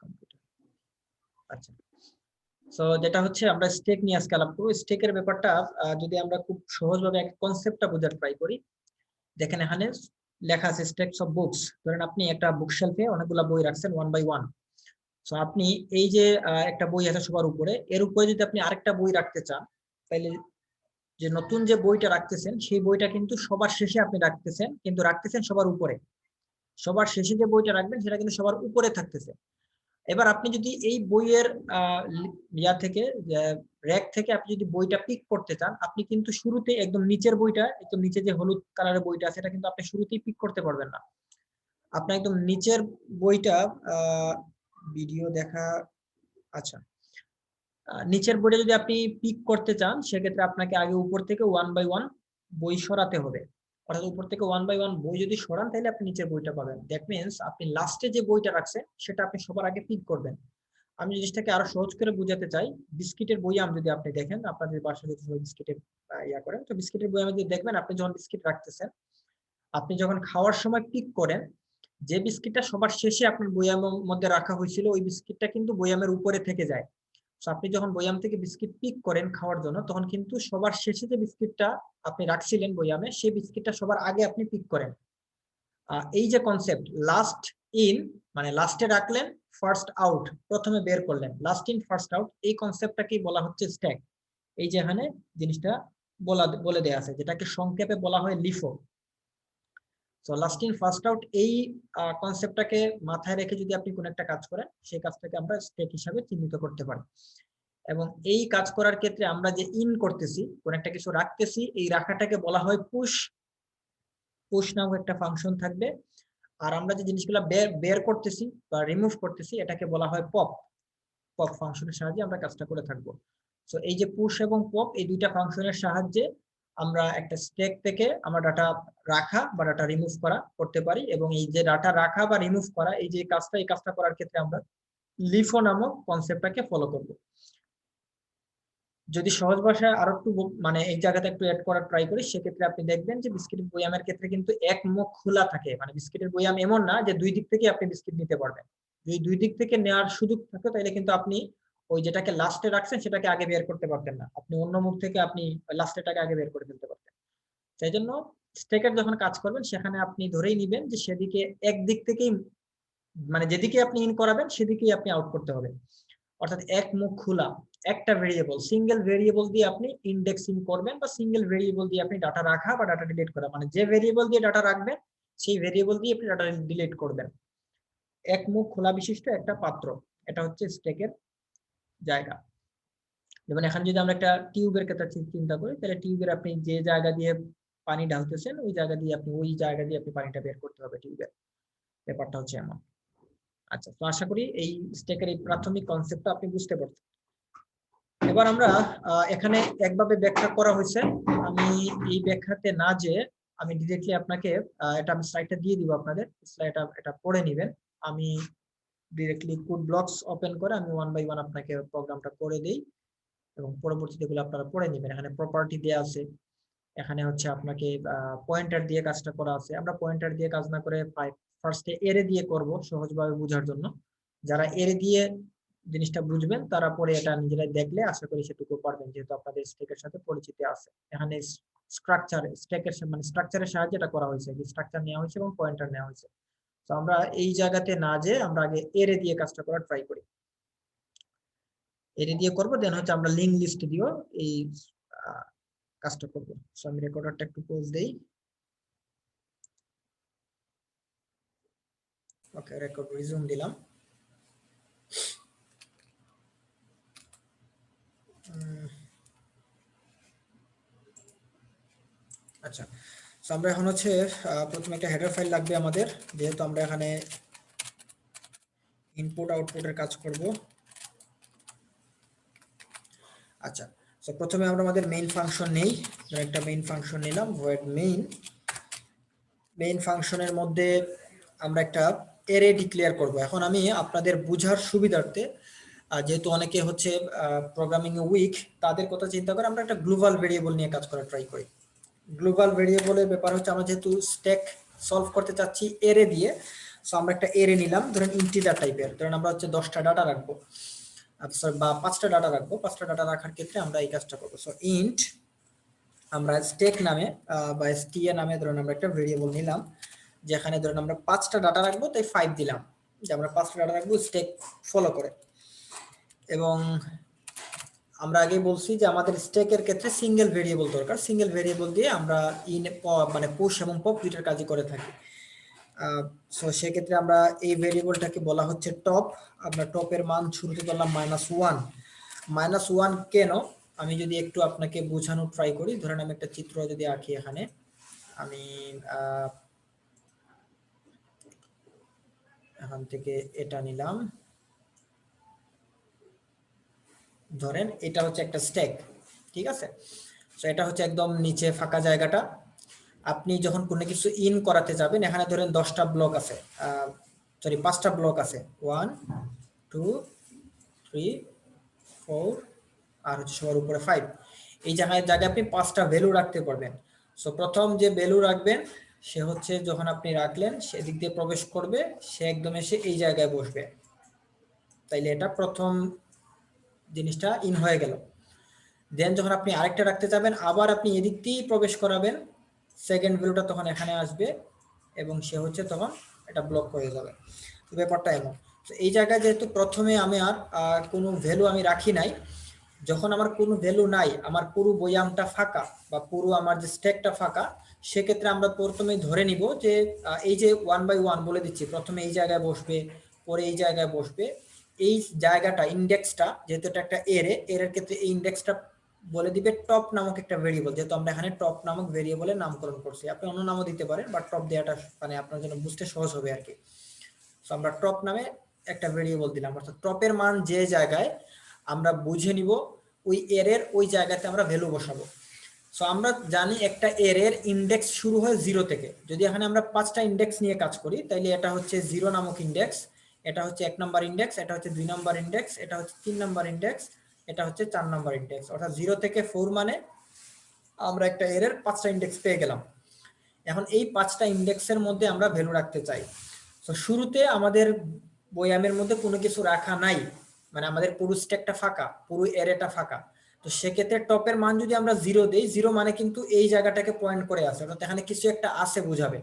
Computer. আচ্ছা, so যেটা হচ্ছে আমরা স্টেক নিয়ে আজকে আলাপ করবো। স্টেকের ব্যাপারটা যদি আমরা খুব সহজভাবে এক কনসেপ্টটা বোঝার ট্রাই করি, দেখেন এখানে লেখা আছে স্ট্যাকস অফ বুকস। ধরেন আপনি একটা বুক শেলফে অনেকগুলো বই রাখছেন 1 বাই 1। সো আপনি এই যে একটা বই আছে সবার উপরে, এর উপরে যদি আপনি আরেকটা বই রাখতে চান, তাহলে যে নতুন যে বইটা রাখতেছেন সেই বইটা কিন্তু সবার শেষে আপনি রাখতেছেন, কিন্তু রাখতেছেন সবার উপরে। সবার শেষে যে বইটা রাখবেন সেটা কিন্তু সবার উপরে থাকতেছে। এবার আপনি যদি এই বইয়ের ইয়া থেকে র‍্যাক থেকে আপনি যদি বইটা পিক করতে চান, আপনি কিন্তু শুরুতে একদম নিচের বইটা, একদম নিচে যে হলুদ কালারের বইটা আছে, এটা কিন্তু আপনি শুরুতেই পিক করতে পারবেন না। আপনি একদম নিচের বইটা ভিডিও দেখা, আচ্ছা, নিচের বইটা যদি আপনি পিক করতে চান, সেক্ষেত্রে আপনাকে আগে উপর থেকে 1 বাই 1 বই সরাতে হবে। অর্থাৎ উপর থেকে 1 বাই 1 বই যদি সরান, তাহলে আপনি নিচের বইটা পাবেন। দ্যাট মিনস আপনি লাস্টে যে বইটা রাখছেন সেটা আপনি সবার আগে পিক করবেন। আমি জিনিসটাকে আরো সহজ করে বোঝাতে চাই। বিস্কিটের বইয়াম যদি আপনি দেখেন, আপনাদের বাসায় যদি বিস্কিটের ইয়া করেন, তো বিস্কিটের বইয়ামে যদি দেখবেন, আপনি যখন বিস্কিট রাখতেছেন, আপনি যখন খাওয়ার সময় পিক করেন, যে বিস্কিটটা সবার শেষে আপনার বইয়ামের মধ্যে রাখা হয়েছিল, ওই বিস্কিটটা কিন্তু বইয়ামের উপরে থেকে যায়। তো আপনি যখন বইয়াম থেকে বিস্কিট পিক করেন খাওয়ার জন্য, তখন কিন্তু সবার শেষে যে বিস্কিটটা আপনি রাখছিলেন বইয়ামে, সেই বিস্কিটটা সবার আগে আপনি পিক করেন। এই যে কনসেপ্ট লাস্ট ইন, মানে লাস্টে রাখলেন, ফার্স্ট আউট প্রথমে বের করলেন, লাস্ট ইন ফার্স্ট আউট, এই কনসেপ্টটাকেই বলা হচ্ছে স্ট্যাক। এই যে এখানে জিনিসটা বলে দেয়া আছে, যেটাকে সংক্ষেপে বলা হয় LIFO. So last in first out, এই কনসেপ্টটাকে মাথায় রেখে যদি আপনি কোন একটা কাজ করেন, সেই কাজটাকে আমরা স্ট্যাক হিসাবে চিহ্নিত করতে পারি। এবং এই কাজ করার ক্ষেত্রে আমরা যে ইন করতেছি, কোন একটা কিছু রাখতেছি, এই রাখাটাকে বলা হয় পুশ। পুশ নামক একটা ফাংশন থাকবে। আর আমরা যে জিনিসগুলো বের করতেছি বা রিমুভ করতেছি, এটাকে বলা হয় পপ। পপ ফাংশনের সাহায্যে আমরা কাজটা করে থাকবো। সো এই যে পুশ এবং পপ, এই দুইটা ফাংশনের সাহায্যে আমরা একটা স্ট্যাক থেকে আমরা ডাটা রাখা বা ডাটা রিমুভ করা করতে পারি। এবং এই যে ডাটা রাখা বা রিমুভ করা, এই যে কাজটা, এই কাজটা করার ক্ষেত্রে আমরা লিফো নামক কনসেপ্টটাকে ফলো করব। যদি সহজ ভাষায় আরো একটু মানে এই জায়গাতে একটু অ্যাড করার ট্রাই করি, সেক্ষেত্রে আপনি দেখবেন যে বিস্কিটের বয়ামের ক্ষেত্রে কিন্তু এক মুখ খোলা থাকে। মানে বিস্কিটের বয়াম এমন না যে দুই দিক থেকে আপনি বিস্কিট নিতে পারবেন। যদি দুই দিক থেকে নেওয়ার সুযোগ থাকে, তাহলে কিন্তু আপনি ওই যেটাকে লাস্টে রাখছেন সেটাকে আগে বের করতে পারতেন না, আপনি অন্য মুখ থেকে আপনি লাস্টেটাকে আগে বের করে ফেলতে পারতেন। সেই জন্য স্ট্যাকের যখন কাজ করবেন, সেখানে আপনি ধরেই নিবেন যে সেদিকে একদিক থেকেই, মানে যেদিকে আপনি ইন করাবেন সেদিকেই আপনি আউট করতে হবে। অর্থাৎ এক মুখ খোলা, একটা ভেরিয়েবল, সিঙ্গেল ভেরিয়েবল দিয়ে আপনি ইন্ডেক্সিং করবেন, বা সিঙ্গেল ভেরিয়েবল দিয়ে আপনি ডাটা রাখা বা ডাটা ডিলিট করা, মানে যে ভেরিয়েবল দিয়ে ডাটা রাখবেন সেই ভেরিয়েবল দিয়ে আপনি ডাটা ডিলিট করবেন। এক মুখ খোলা বিশিষ্ট একটা পাত্র, এটা হচ্ছে স্ট্যাকের জায়গা। যেমন এখানে যদি আমরা একটা টিউবের কথা চিন্তা করি, তাহলে টিউবের আপনি যে জায়গা দিয়ে পানি ঢালতেছেন, ওই জায়গা দিয়ে আপনি পানিটা বের করতে হবে টিউবের। ব্যাপারটা হচ্ছে এমন। আচ্ছা, তো আশা করি এই স্ট্যাকের এই প্রাথমিক কনসেপ্টটা আপনি বুঝতে পারছেন। এবার আমরা এখানে একভাবে ব্যাখ্যা করা হয়েছে, আমি এই ব্যাখ্যাতে না যে আমি ডিরেক্টলি আপনাকে এটা আমি স্লাইডটা দিয়ে দিব আপনাদের, স্লাইডটা এটা পড়ে নেবেন। আমি ডিরেক্টলি কোড ব্লকস ওপেন করে আমি 1 বাই 1 আপনাকে প্রোগ্রামটা করে দেই, এবং পরবর্তীতে এগুলো আপনারা পড়ে নেবেন। এখানে প্রপার্টি দেয়া আছে, এখানে হচ্ছে আপনাকে পয়েন্টার দিয়ে কাজটা করা আছে। আমরা পয়েন্টার দিয়ে কাজ না করে ফার্স্টে এরে দিয়ে করব সহজভাবে বোঝার জন্য। যারা এরে দিয়ে জিনিসটা বুঝবেন, তারা পরে এটা নিজেরাই দেখলে আশা করি সেটুকু পারবেন, যেহেতু আপনাদের স্ট্যাকের সাথে পরিচিত আছে। এখানে স্ট্রাকচারের সাহায্যে এটা করা হয়েছে, যে স্ট্রাকচার নেওয়া হয়েছে এবং পয়েন্টার নেওয়া হয়েছে। তো আমরা এই জায়গাতে না যে আমরা আগে এরে দিয়ে কাজটা করার ট্রাই করি। এরে দিয়ে করব, দেন হচ্ছে আমরা লিঙ্ক লিস্ট দিও এই কাজটা করব। সো আমি রেকর্ডারটা একটু পজ দেই। ওকে, রেকর্ড রিজিউম দিলাম। আচ্ছা, সো আমরা এখন হচ্ছে প্রথমে একটা হেডার ফাইল লাগবে আমাদের, যেহেতু আমরা এখানে ইনপুট আউটপুটের কাজ করব। আচ্ছা, সো প্রথমে আমরা আমাদের মেইন ফাংশন নেই, একটা মেইন ফাংশন নিলাম, ভয়েড মেইন ফাংশনের মধ্যে আমরা একটা অ্যারে ডিক্লেয়ার করব। এখন আমি আপনাদের বোঝার সুবিধার্থে, যেহেতু অনেকে হচ্ছে প্রোগ্রামিং এ উইক, তাদের কথা চিন্তা করে আমরা একটা গ্লোবাল ভেরিয়েবল নিয়ে কাজ করার ট্রাই করি। গ্লোবাল ভেরিয়েবলের ব্যাপার হচ্ছে, আমরা যেহেতু স্ট্যাক সলভ করতে চাচ্ছি অ্যারে দিয়ে, সো আমরা একটা এরে নিলাম, ধরেন ইন্টিজার টাইপের, ধরেন আমরা হচ্ছে 10টা ডাটা রাখবো, সরি বা 5টা ডাটা রাখবো। 5টা ডাটা রাখার ক্ষেত্রে আমরা এই কাজটা করবো। সো ইন্ট আমরা স্টেক নামে বা স্টিএ নামে ধরেন আমরা একটা ভেরিয়েবল নিলাম, যেখানে ধরেন আমরা 5টা ডাটা রাখবো, তাই 5 দিলাম, যে আমরা 5টা ডাটা রাখবো স্টেক ফলো করে। এবং আমরা আগেই বলছি যে আমাদের স্টেকের ক্ষেত্রে সিঙ্গেল ভেরিয়েবল দরকার, সিঙ্গেল ভেরিয়েবল দিয়ে আমরা ইন মানে পুশ এবং পপ দুইটার কাজই করে থাকি। সো সেক্ষেত্রে আমরা এই ভেরিয়েবলটাকে বলা হচ্ছে টপ। আমরা টপের মান শুরুতে ধরলাম -1। -1 কেন, আমি যদি একটু আপনাকে বোঝানোর ট্রাই করি, ধরেন আমি একটা চিত্র যদি আঁকি এখানে, আমি এখান থেকে এটা নিলাম, ধরেন এটা হচ্ছে একটা স্টেক, ঠিক আছে। সো এটা হচ্ছে একদম নিচে ফাঁকা জায়গাটা। আপনি যখন কোনো কিছু ইন করাতে যাবেন, এখানে ধরেন 10টা ব্লক আছে, সরি 5টা ব্লক আছে, 1 2 3 4 আর হচ্ছে সবার উপরে 5। এই জায়গায় আপনি 5টা ভ্যালু রাখতে পারবেন। সো প্রথম যে ভ্যালু রাখবেন সে হচ্ছে, যখন আপনি রাখলেন সেদিক দিয়ে প্রবেশ করবে, সে একদম এসে এই জায়গায় বসবে, তাইলে এটা প্রথম জিনিসটা ইন হয়ে গেল। দেন যখন আপনি আরেকটা রাখতে যাবেন, আবার আপনি এদিক দিয়েই প্রবেশ করাবেন, সেকেন্ড ভ্যালুটা তখন এখানে আসবে এবং সে হচ্ছে তখন এটা ব্লক হয়ে যাবে। তো ব্যাপারটা এমন। তো এই জায়গায় যেহেতু প্রথমে আমি আর কোনো ভ্যালু আমি রাখি নাই, যখন আমার কোনো ভ্যালু নাই, আমার পুরো বয়ামটা ফাঁকা বা পুরো আমার যে স্ট্যাকটা ফাঁকা, সেক্ষেত্রে আমরা প্রথমেই ধরে নিব যে এই যে 1 বাই 1 বলে দিচ্ছি, প্রথমে এই জায়গায় বসবে, পরে এই জায়গায় বসবে। এই জায়গাটা ইন্ডেক্সটা, যেহেতু এটা একটা এর ক্ষেত্রে এই ইন্ডেক্সটা বলে দিবে টপ নামক একটা ভেরিয়েবল, যেহেতু আমরা এখানে টপ নামক ভেরিয়েবলের নামকরণ করছি। আপনি অন্য নামও দিতে পারেন, বাট টপ দেওয়াটা মানে আপনার জন্য বুঝতে সহজ হবে আর কি। তো আমরা টপ নামে একটা ভেরিয়েবল দিলাম, অর্থাৎ টপের মান যে জায়গায় আমরা বুঝে নিব ওই এর ওই জায়গাতে আমরা ভ্যালু বসাবো। সো আমরা জানি একটা এর ইন্ডেক্স শুরু হয় 0 থেকে। যদি এখানে আমরা 5টা ইন্ডেক্স নিয়ে কাজ করি, তাইলে এটা হচ্ছে 0 নামক ইন্ডেক্স, এটা হচ্ছে 1 নাম্বার ইন্ডেক্স, এটা হচ্ছে 2 নাম্বার ইন্ডেক্স, এটা হচ্ছে 3 নাম্বার ইন্ডেক্স, এটা হচ্ছে 4 নাম্বার ইন্ডেক্স। অর্থাৎ 0 থেকে 4 মানে আমরা একটা এর 5টা ইন্ডেক্স পেয়ে গেলাম। এখন এই 5টা ইন্ডেক্সের মধ্যে আমরা ভ্যালু রাখতে চাই। তো শুরুতে আমাদের বয়ামের মধ্যে কোনো কিছু রাখা নাই, মানে আমাদের পুরো স্ট্যাকটা ফাঁকা, পুরো এরেটা ফাঁকা। তো সেক্ষেত্রে টপের মান যদি আমরা 0 দেই, 0 মানে কিন্তু এই জায়গাটাকে পয়েন্ট করে আছে, অর্থাৎ এখানে কিছু একটা আছে বোঝাবে।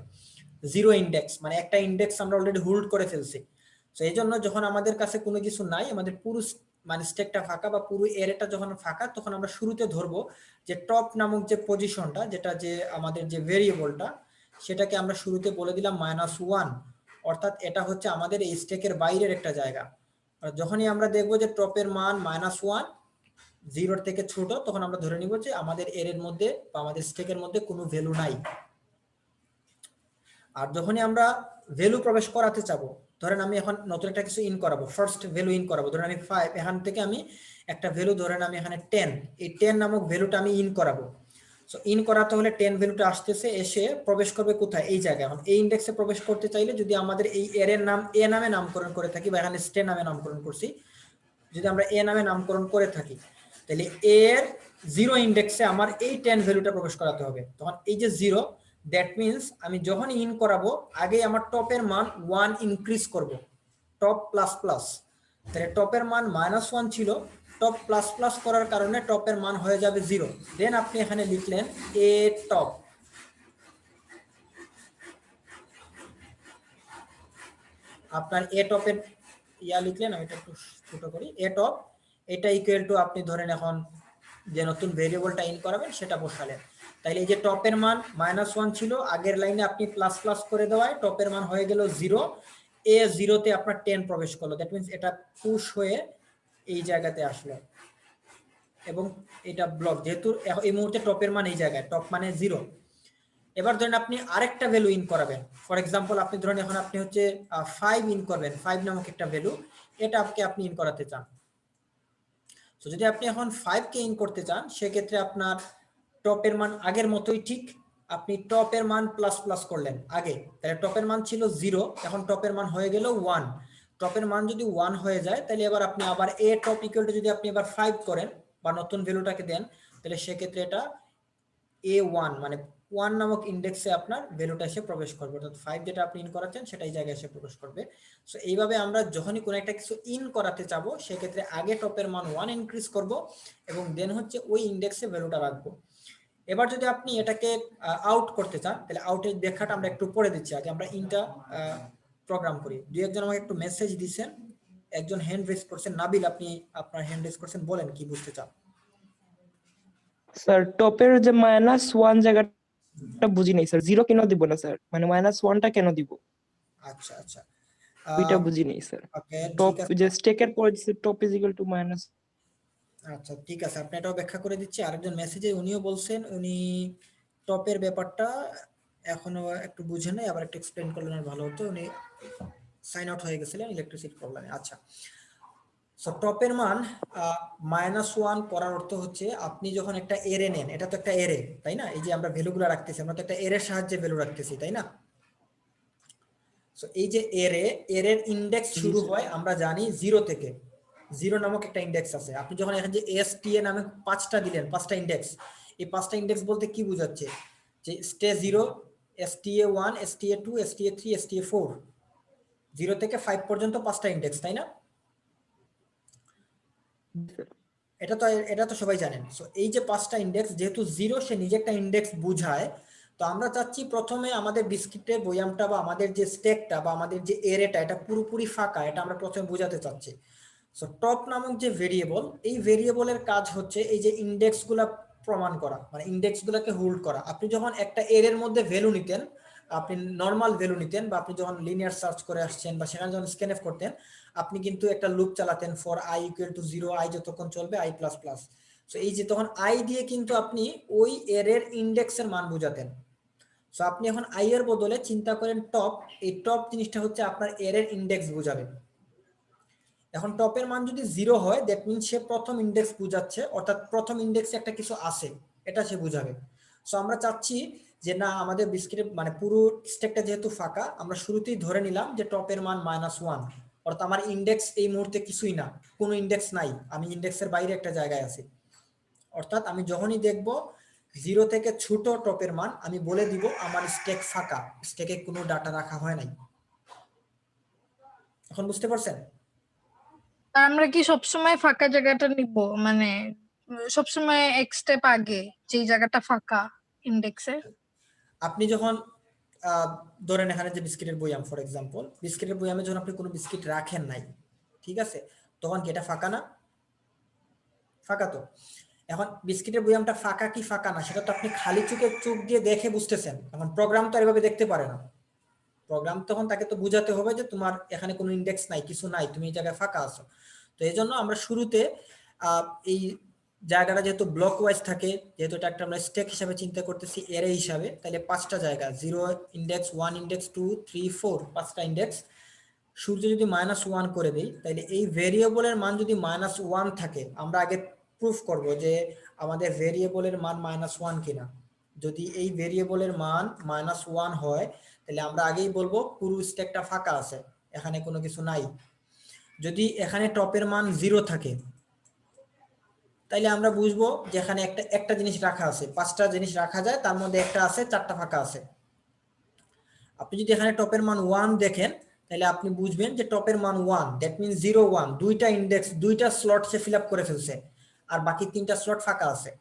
0 ইন্ডেক্স মানে একটা ইন্ডেক্স আমরা অলরেডি হোল্ড করে ফেলছি। তো এই জন্য যখন আমাদের কাছে কোনো কিছু নাই, আমাদের পুরো মানে স্ট্যাকটা ফাঁকা বা পুরো এরেটা যখন ফাঁকা, তখন আমরা শুরুতে ধরবো যে টপ নামক যে পজিশনটা, যেটা যে আমাদের যে ভেরিয়েবলটা, সেটাকে আমরা শুরুতে বলে দিলাম -1, অর্থাৎ এটা হচ্ছে আমাদের এই স্ট্যাকের বাইরের একটা জায়গা। আর যখনই আমরা দেখবো যে টপের মান -1, 0 থেকে ছোট, তখন আমরা ধরে নিব যে আমাদের এর মধ্যে বা আমাদের স্ট্যাকের মধ্যে কোনো ভ্যালু নাই। আর যখনই আমরা ভ্যালু প্রবেশ করাতে চাবো, ধরেন আমি এখন নতুন একটা কিছু ইন করাবো, ফার্স্ট ভ্যালু ইন করাবো, ধরেন আমি 5, এখান থেকে আমি একটা ভ্যালু, ধরেন আমি এখানে 10, এই 10 নামক ভ্যালুটা আমি ইন করাবো। সো ইন করাতে হলে 10 ভ্যালুটা আসতেছে, এসে প্রবেশ করবে কোথায়, এই জায়গায়। এখন এই ইন্ডেক্সে প্রবেশ করতে চাইলে, যদি আমাদের এই এর নাম এ নামে নামকরণ করে থাকি, বা এখানে স্টে নামে নামকরণ করছি, যদি আমরা এ নামে নামকরণ করে থাকি, তাহলে এর 0 ইন্ডেক্সে আমার এই 10 ভ্যালুটা প্রবেশ করাতে হবে। তখন এই যে 0, দ্যাট মিনস আমি যখন ইন করাবো, আগে আমার টপের মান 1 ইনক্রিজ করব, টপ প্লাস প্লাস। তাহলে টপের মান -1 ছিল, টপ প্লাস প্লাস করার কারণে টপের মান হয়ে যাবে 0। দেন আপনি এখানে লিখলেন এ টপ, আপনার এ টপের লিখলেন, আমি এটা একটু ছোট করি, এ টপ, এটা ইকুয়াল টু আপনি ধরেন এখন যে নতুন ভেরিয়েবলটা ইন করাবেন সেটা বসালেন। তাইলে এই যে টপের মান -1 ছিল, আগের লাইনে আপনি প্লাস প্লাস করে দেওয়ায় টপের মান হয়ে গেল 0, এ 0-তে আপনার 10 প্রবেশ করলো, দ্যাট মিনস এটা পুশ হয়ে এই জায়গাতে আসলো এবং এটা ব্লক, যেহেতু এই মুহূর্তে টপের মান এই জায়গায়, টপ মানে 0। এবার ধরেন আপনি আরেকটা ভ্যালু ইন করাবেন, ফর এক্সাম্পল আপনি ধরেন এখন আপনি হচ্ছে 5 ইন করবেন, 5 নামক একটা ভ্যালু, এটা আপনি ইন করাতে চান। তো যদি আপনি এখন 5 কে ইন করতে চান, সেক্ষেত্রে আপনার টপের মান আগের মতোই, ঠিক আপনি টপের মান প্লাস প্লাস করলেন আগে, তাহলে টপের মান ছিল 0, এখন টপের মান হয়ে গেল 1। টপের মান যদি 1 হয়ে যায়, তাহলে এবার আপনি আবার এ টপ ইকুয়াল টু যদি আপনি এবার 5 করেন বা নতুন ভ্যালুটাকে দেন, তাহলে সেক্ষেত্রে এটা A1 মানে 1 নামক ইন্ডেক্সে আপনার ভ্যালুটা এসে প্রবেশ করবে, অর্থাৎ 5 যেটা আপনি ইন করাচ্ছেন সেটাই জায়গায় এসে প্রবেশ করবে। সো এইভাবে আমরা যখনই কোনো একটা কিছু ইন করাতে চাবো সেক্ষেত্রে আগে টপের মান 1 ইনক্রিজ করব এবং দেন হচ্ছে ওই ইন্ডেক্সে ভ্যালুটা রাখবো। এবার যদি আপনি এটাকে আউট করতে চান তাহলে আউটের ব্যাখ্যাটা আমরা একটু পরে দিচ্ছি, আগে আমরা ইনটা প্রোগ্রাম করি। দুই একজন আমাকে একটু মেসেজ দিয়েছেন, একজন হ্যান্ড রেজ করছেন, নাবিল আপনি আপনার হ্যান্ড রেজ করছেন, বলেন কি বুঝতে চান। স্যার টপের যে -1 জায়গাটা বুঝি নাই স্যার, 0 কেন দিব না স্যার, মানে -1টা কেন দিব, আচ্ছা আচ্ছা, ওইটা বুঝি নাই স্যার। ওকে টপ ঠিক আছে, যে স্টেকের পরে দিছে top is equal to minus. আচ্ছা ঠিক আছে, আপনি এটাও ব্যাখ্যা করে দিচ্ছি। আরেকজন মেসেজে উনিও বলছেন উনি টপের ব্যাপারটা এখনো একটু বুঝে নাই, আবার একটু এক্সপ্লেন করলেন আর ভালো হতো। উনি সাইন আউট হয়ে গেছিলেন ইলেকট্রিসিটি প্রবলেমে। আচ্ছা, সো টপের মান -1 করার অর্থ হচ্ছে আপনি যখন একটা এরে নেন, এটা তো একটা এরে তাই না, এই যে আমরা ভ্যালুগুলো রাখতেছি আমরা তো একটা এরের সাহায্যে ভ্যালু রাখতেছি তাই না। সো এই যে এরের ইন্ডেক্স জি শুরু স্যার। হয় আমরা জানি 0 থেকে, 0 নামক একটা ইন্ডেক্স আছে। আপনি যখন এখানে যে এসটিএ নামে 5টা দিলেন, 5টা ইন্ডেক্স, এই 5টা ইন্ডেক্স বলতে কি বোঝাচ্ছে, যে stay 0, STA 1, STA 2, STA 3, STA 4, 0 থেকে 5 পর্যন্ত 5টা ইন্ডেক্স তাই না। এটা তো সবাই জানেন। সো এই যে 5টা ইন্ডেক্স, যেহেতু 0 সে নিজে একটা ইন্ডেক্স বুঝায়, তো আমরা চাচ্ছি প্রথমে আমাদের বিস্কিটের বয়ামটা বা আমাদের যে স্টেকটা বা আমাদের যে এরেটা এটা পুরোপুরি ফাঁকা, এটা আমরা প্রথমে বোঝাতে চাচ্ছি। সো টপ নামক যে ভেরিয়েবল, এই ভেরিয়েবলের কাজ হচ্ছে এই যে ইন্ডেক্সগুলা প্রমাণ করা, মানে ইন্ডেক্সগুলোকে হোল্ড করা। আপনি যখন একটা এরের মধ্যে ভ্যালু নিতেন, আপনি নর্মাল ভ্যালু নিতেন, বা আপনি যখন লিনিয়ার সার্চ করে আসছেন বা সেখানে যখন স্ক্যানএফ করতেন, আপনি কিন্তু একটা লুপ চালাতেন for i equal to 0, i যতক্ষণ চলবে i প্লাস প্লাস। সো এই যে তখন i দিয়ে কিন্তু আপনি ওই এরের ইন্ডেক্সের মান বোঝাতেন। সো আপনি এখন i এর বদলে চিন্তা করেন টপ, এই টপ জিনিসটা হচ্ছে আপনার এরের ইন্ডেক্স বোঝাবে। এখন টপের মান যদি 0 হয় দ্যাট মিন্স সে প্রথম ইন্ডেক্স বুঝাচ্ছে, অর্থাৎ প্রথম ইন্ডেক্সে একটা কিছু আছে এটা সে বুঝাবে। সো আমরা চাচ্ছি যে না, আমাদের বিস্কিটের মানে পুরো স্ট্যাকটা যেহেতু ফাঁকা, আমরা শুরুতেই ধরে নিলাম যে টপের মান -1, অর্থাৎ আমার ইন্ডেক্স এই মুহূর্তে কিছুই না, কোনো ইন্ডেক্স নাই, আমি ইন্ডেক্সের বাইরে একটা জায়গায় আছি। অর্থাৎ আমি যখনই দেখব 0 থেকে ছোট টপের মান, আমি বলে দিব আমার স্ট্যাক ফাঁকা, স্ট্যাকে কোনো ডাটা রাখা হয় নাই। এখন বুঝতে পারছেন? আমরা কি সবসময় ফাঁকা জায়গাটা নিব, মানে সবসময় এক স্টেপ আগে যেই জায়গাটা ফাঁকা ইন্ডেক্সে? আপনি যখন ধরেন এখানে যে বিস্কিটের বয়াম, ফর এক্সাম্পল বিস্কিটের বয়ামে যখন আপনি কোনো বিস্কিট রাখেন নাই, ঠিক আছে, তখন কি এটা ফাঁকা না? ফাঁকা তো। এখন বিস্কিটের বয়ামটা ফাঁকা কি ফাঁকা না সেটা তো আপনি খালি চোখ দিয়ে দেখে বুঝতেছেন। এখন প্রোগ্রাম তো এভাবে দেখতে পারে না। প্রোগ্রাম তখন তাকে তো বুঝাতে হবে যে তোমার এখানে কোনো ইন্ডেক্স নাই, কিছু নাই, তুমি এই জায়গায় ফাঁকা আছো। তো এই জন্য আমরা শুরুতে এই জায়গাটা যেহেতু ব্লক ওয়াইজ থাকে, যেহেতু এটা একটা আমরা স্টেক হিসাবে চিন্তা করতেছি এরে হিসাবে, তাহলে 5টা জায়গা 0 ইন্ডেক্স, 1 ইন্ডেক্স, 2, 3, 4, 5টা ইন্ডেক্স। সূর্য যদি -1 করে দেই, তাহলে এই ভেরিয়েবলের মান যদি -1 থাকে, আমরা আগে প্রুফ করব যে আমাদের ভেরিয়েবলের মান -1 কিনা। যদি এই ভেরিয়েবলের মান -1 হয় তাহলে আমরা আগেই বলবো পুরো স্ট্যাকটা ফাঁকা আছে, এখানে কোনো কিছু নাই। যদি এখানে টপের মান 0 থাকে তাইলে আমরা বুঝবো যে এখানে একটা জিনিস রাখা আছে, 5টা জিনিস রাখা যায়, তার মধ্যে একটা আছে, 4টা ফাঁকা আছে। আপনি যদি এখানে টপের মান 1 দেখেন তাহলে আপনি বুঝবেন যে টপের মান 1, দ্যাট মিনস 0, 1, দুইটা ইন্ডেক্স, দুইটা স্লট সে ফিল আপ করে ফেলছে, আর বাকি 3টা স্লট ফাঁকা আছে।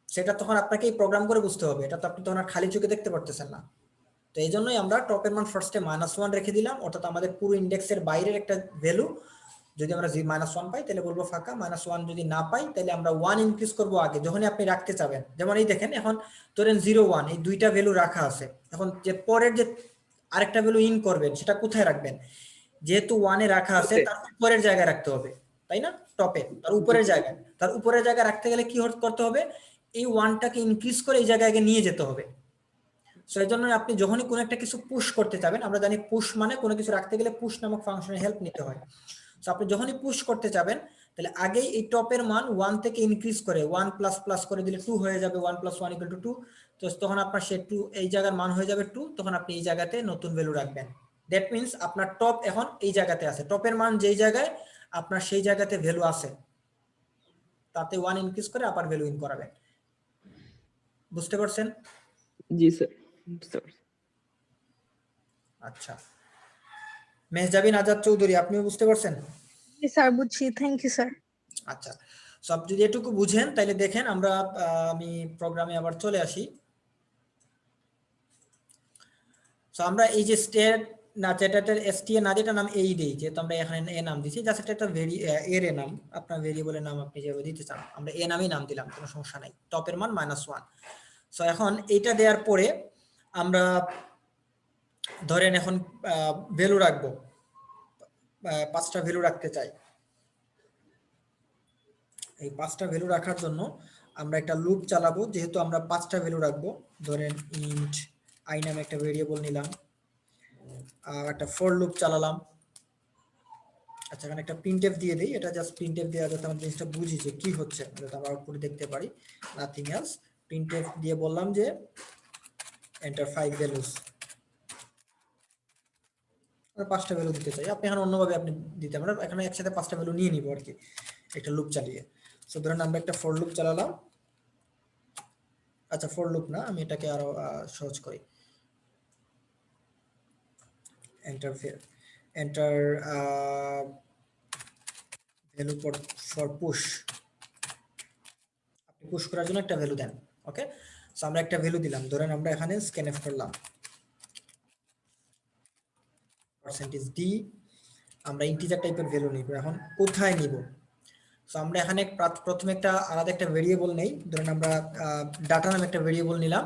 সেটা তখন আপনাকে এই প্রোগ্রাম করে বুঝতে হবে, এটা তো আপনি তখন আর খালি চোখে দেখতে পারতেছেন না। তো এই জন্যই আমরা টপের মান ফার্স্টে -1 রেখে দিলাম, অর্থাৎ আমাদের পুরো ইন্ডেক্সের বাইরের একটা ভ্যালু। যদি আমরা -1 পাই তাহলে বলবো ফাঁকা, -1 যদি না পাই তাহলে আমরা 1 ইনক্রিজ করবো আগে যখনই আপনি রাখতে চাবেন। যেমন এই দেখেন, এখন ধরেন 0, 1 এই দুইটা ভ্যালু রাখা আছে, এখন যে পরের যে আরেকটা ভ্যালু ইন করবেন সেটা কোথায় রাখবেন? যেহেতু 1 এ রাখা আছে তার উপরের জায়গায় রাখতে হবে তাই না, টপে তার উপরের জায়গায়, তার উপরের জায়গায় রাখতে গেলে কি করতে হবে? এই 1টাকে ইনক্রিজ করে এই জায়গায় আগে নিয়ে যেতে হবে। সো এই জন্য আপনি যখনই কোনো একটা কিছু পুশ করতে যাবেন, আমরা জানি পুশ মানে কোনো কিছু রাখতে গেলে পুশ নামক ফাংশনের হেল্প নিতে হয়। সো আপনি যখনই পুশ করতে যাবেন তাহলে আগেই এই টপের মান 1 থেকে ইনক্রিজ করে 1 প্লাস প্লাস করে দিলে 2 হয়ে যাবে, 1 + 1 = 2। তো তখন আপনার সে 2 এই জায়গার মান হয়ে যাবে 2, তখন আপনি এই জায়গাতে নতুন ভ্যালু রাখবেন। দ্যাট মিন্স আপনার টপ এখন এই জায়গাতে আছে, টপের মান যেই জায়গায় আপনার সেই জায়গাতে ভ্যালু আছে, তাতে 1 ইনক্রিজ করে আবার ভ্যালু ইন করাবেন। বুঝতে পারছেন? জি স্যার, বুঝতে পারছি। আচ্ছা, মেহজাবিন আজাদ চৌধুরী, আপনিও বুঝতে পারছেন? স্যার বুঝছি, থ্যাংক ইউ স্যার। আচ্ছা, সব যদি এটুকু বুঝেন তাহলে দেখেন আমরা আমি প্রোগ্রামে আবার চলে আসি। সো আমরা এই যে স্টেট না যেটার এসটিএ না যেটা নাম এই দেই, যেহেতু আমরা এখানে এ নাম দিছি, জাস্ট একটা এর এ নাম, আপনার ভেরিয়েবলের নাম আপনি যেভাবে দিতে চান আমরা এ নামই নাম দিলাম, কোনো সমস্যা নাই। টপের মান -1। সো এখন এইটা দেওয়ার পরে আমরা ধরেন এখন ভ্যালু রাখবো, 5টা ভ্যালু রাখতে চাই। এই 5টা ভ্যালু রাখার জন্য আমরা একটা লুপ চালাবো, যেহেতু আমরা 5টা ভ্যালু রাখবো। ধরেন ইন্ট আই নামে একটা ভেরিয়েবল নিলাম, একটা ফর লুপ চালালাম। আচ্ছা, এখানে একটা প্রিন্টএফ দিয়ে দেই, এটা জাস্ট প্রিন্টএফ দেওয়া যাতে আমরা জিনিসটা বুঝি যে কি হচ্ছে, যাতে আমরা আউটপুটে দেখতে পারি, নাথিং এলস। প্রিন্টএফ দিয়ে বললাম যে এন্টার 5 ভ্যালুস, 5টা ভ্যালু দিতে চাই। আপনি এখানে অন্যভাবে আপনি দিতে, আমরা এখানে একসাথে 5টা ভ্যালু নিয়ে নিব আর কি, একটা লুপ চালিয়ে। সো ধরেন আমরা একটা ফর লুপ চালালাম। আচ্ছা, ফর লুপ না, আমি এটাকে আরো সহজ করি। Enter enter value for push, আপনি পুশ করার জন্য একটা ভ্যালু দেন। ওকে, সো আমরা একটা ভ্যালু দিলাম, ধরেন আমরা এখানে স্ক্যানএফ করলাম %d, আমরা ইন্টিজার টাইপের ভ্যালু নিব। এখন কোথায় নিব? সো আমরা এখানে প্রথমে একটা আলাদা একটা ভেরিয়েবল নেই, ধরেন আমরা ডাটা নামে একটা ভেরিয়েবল নিলাম।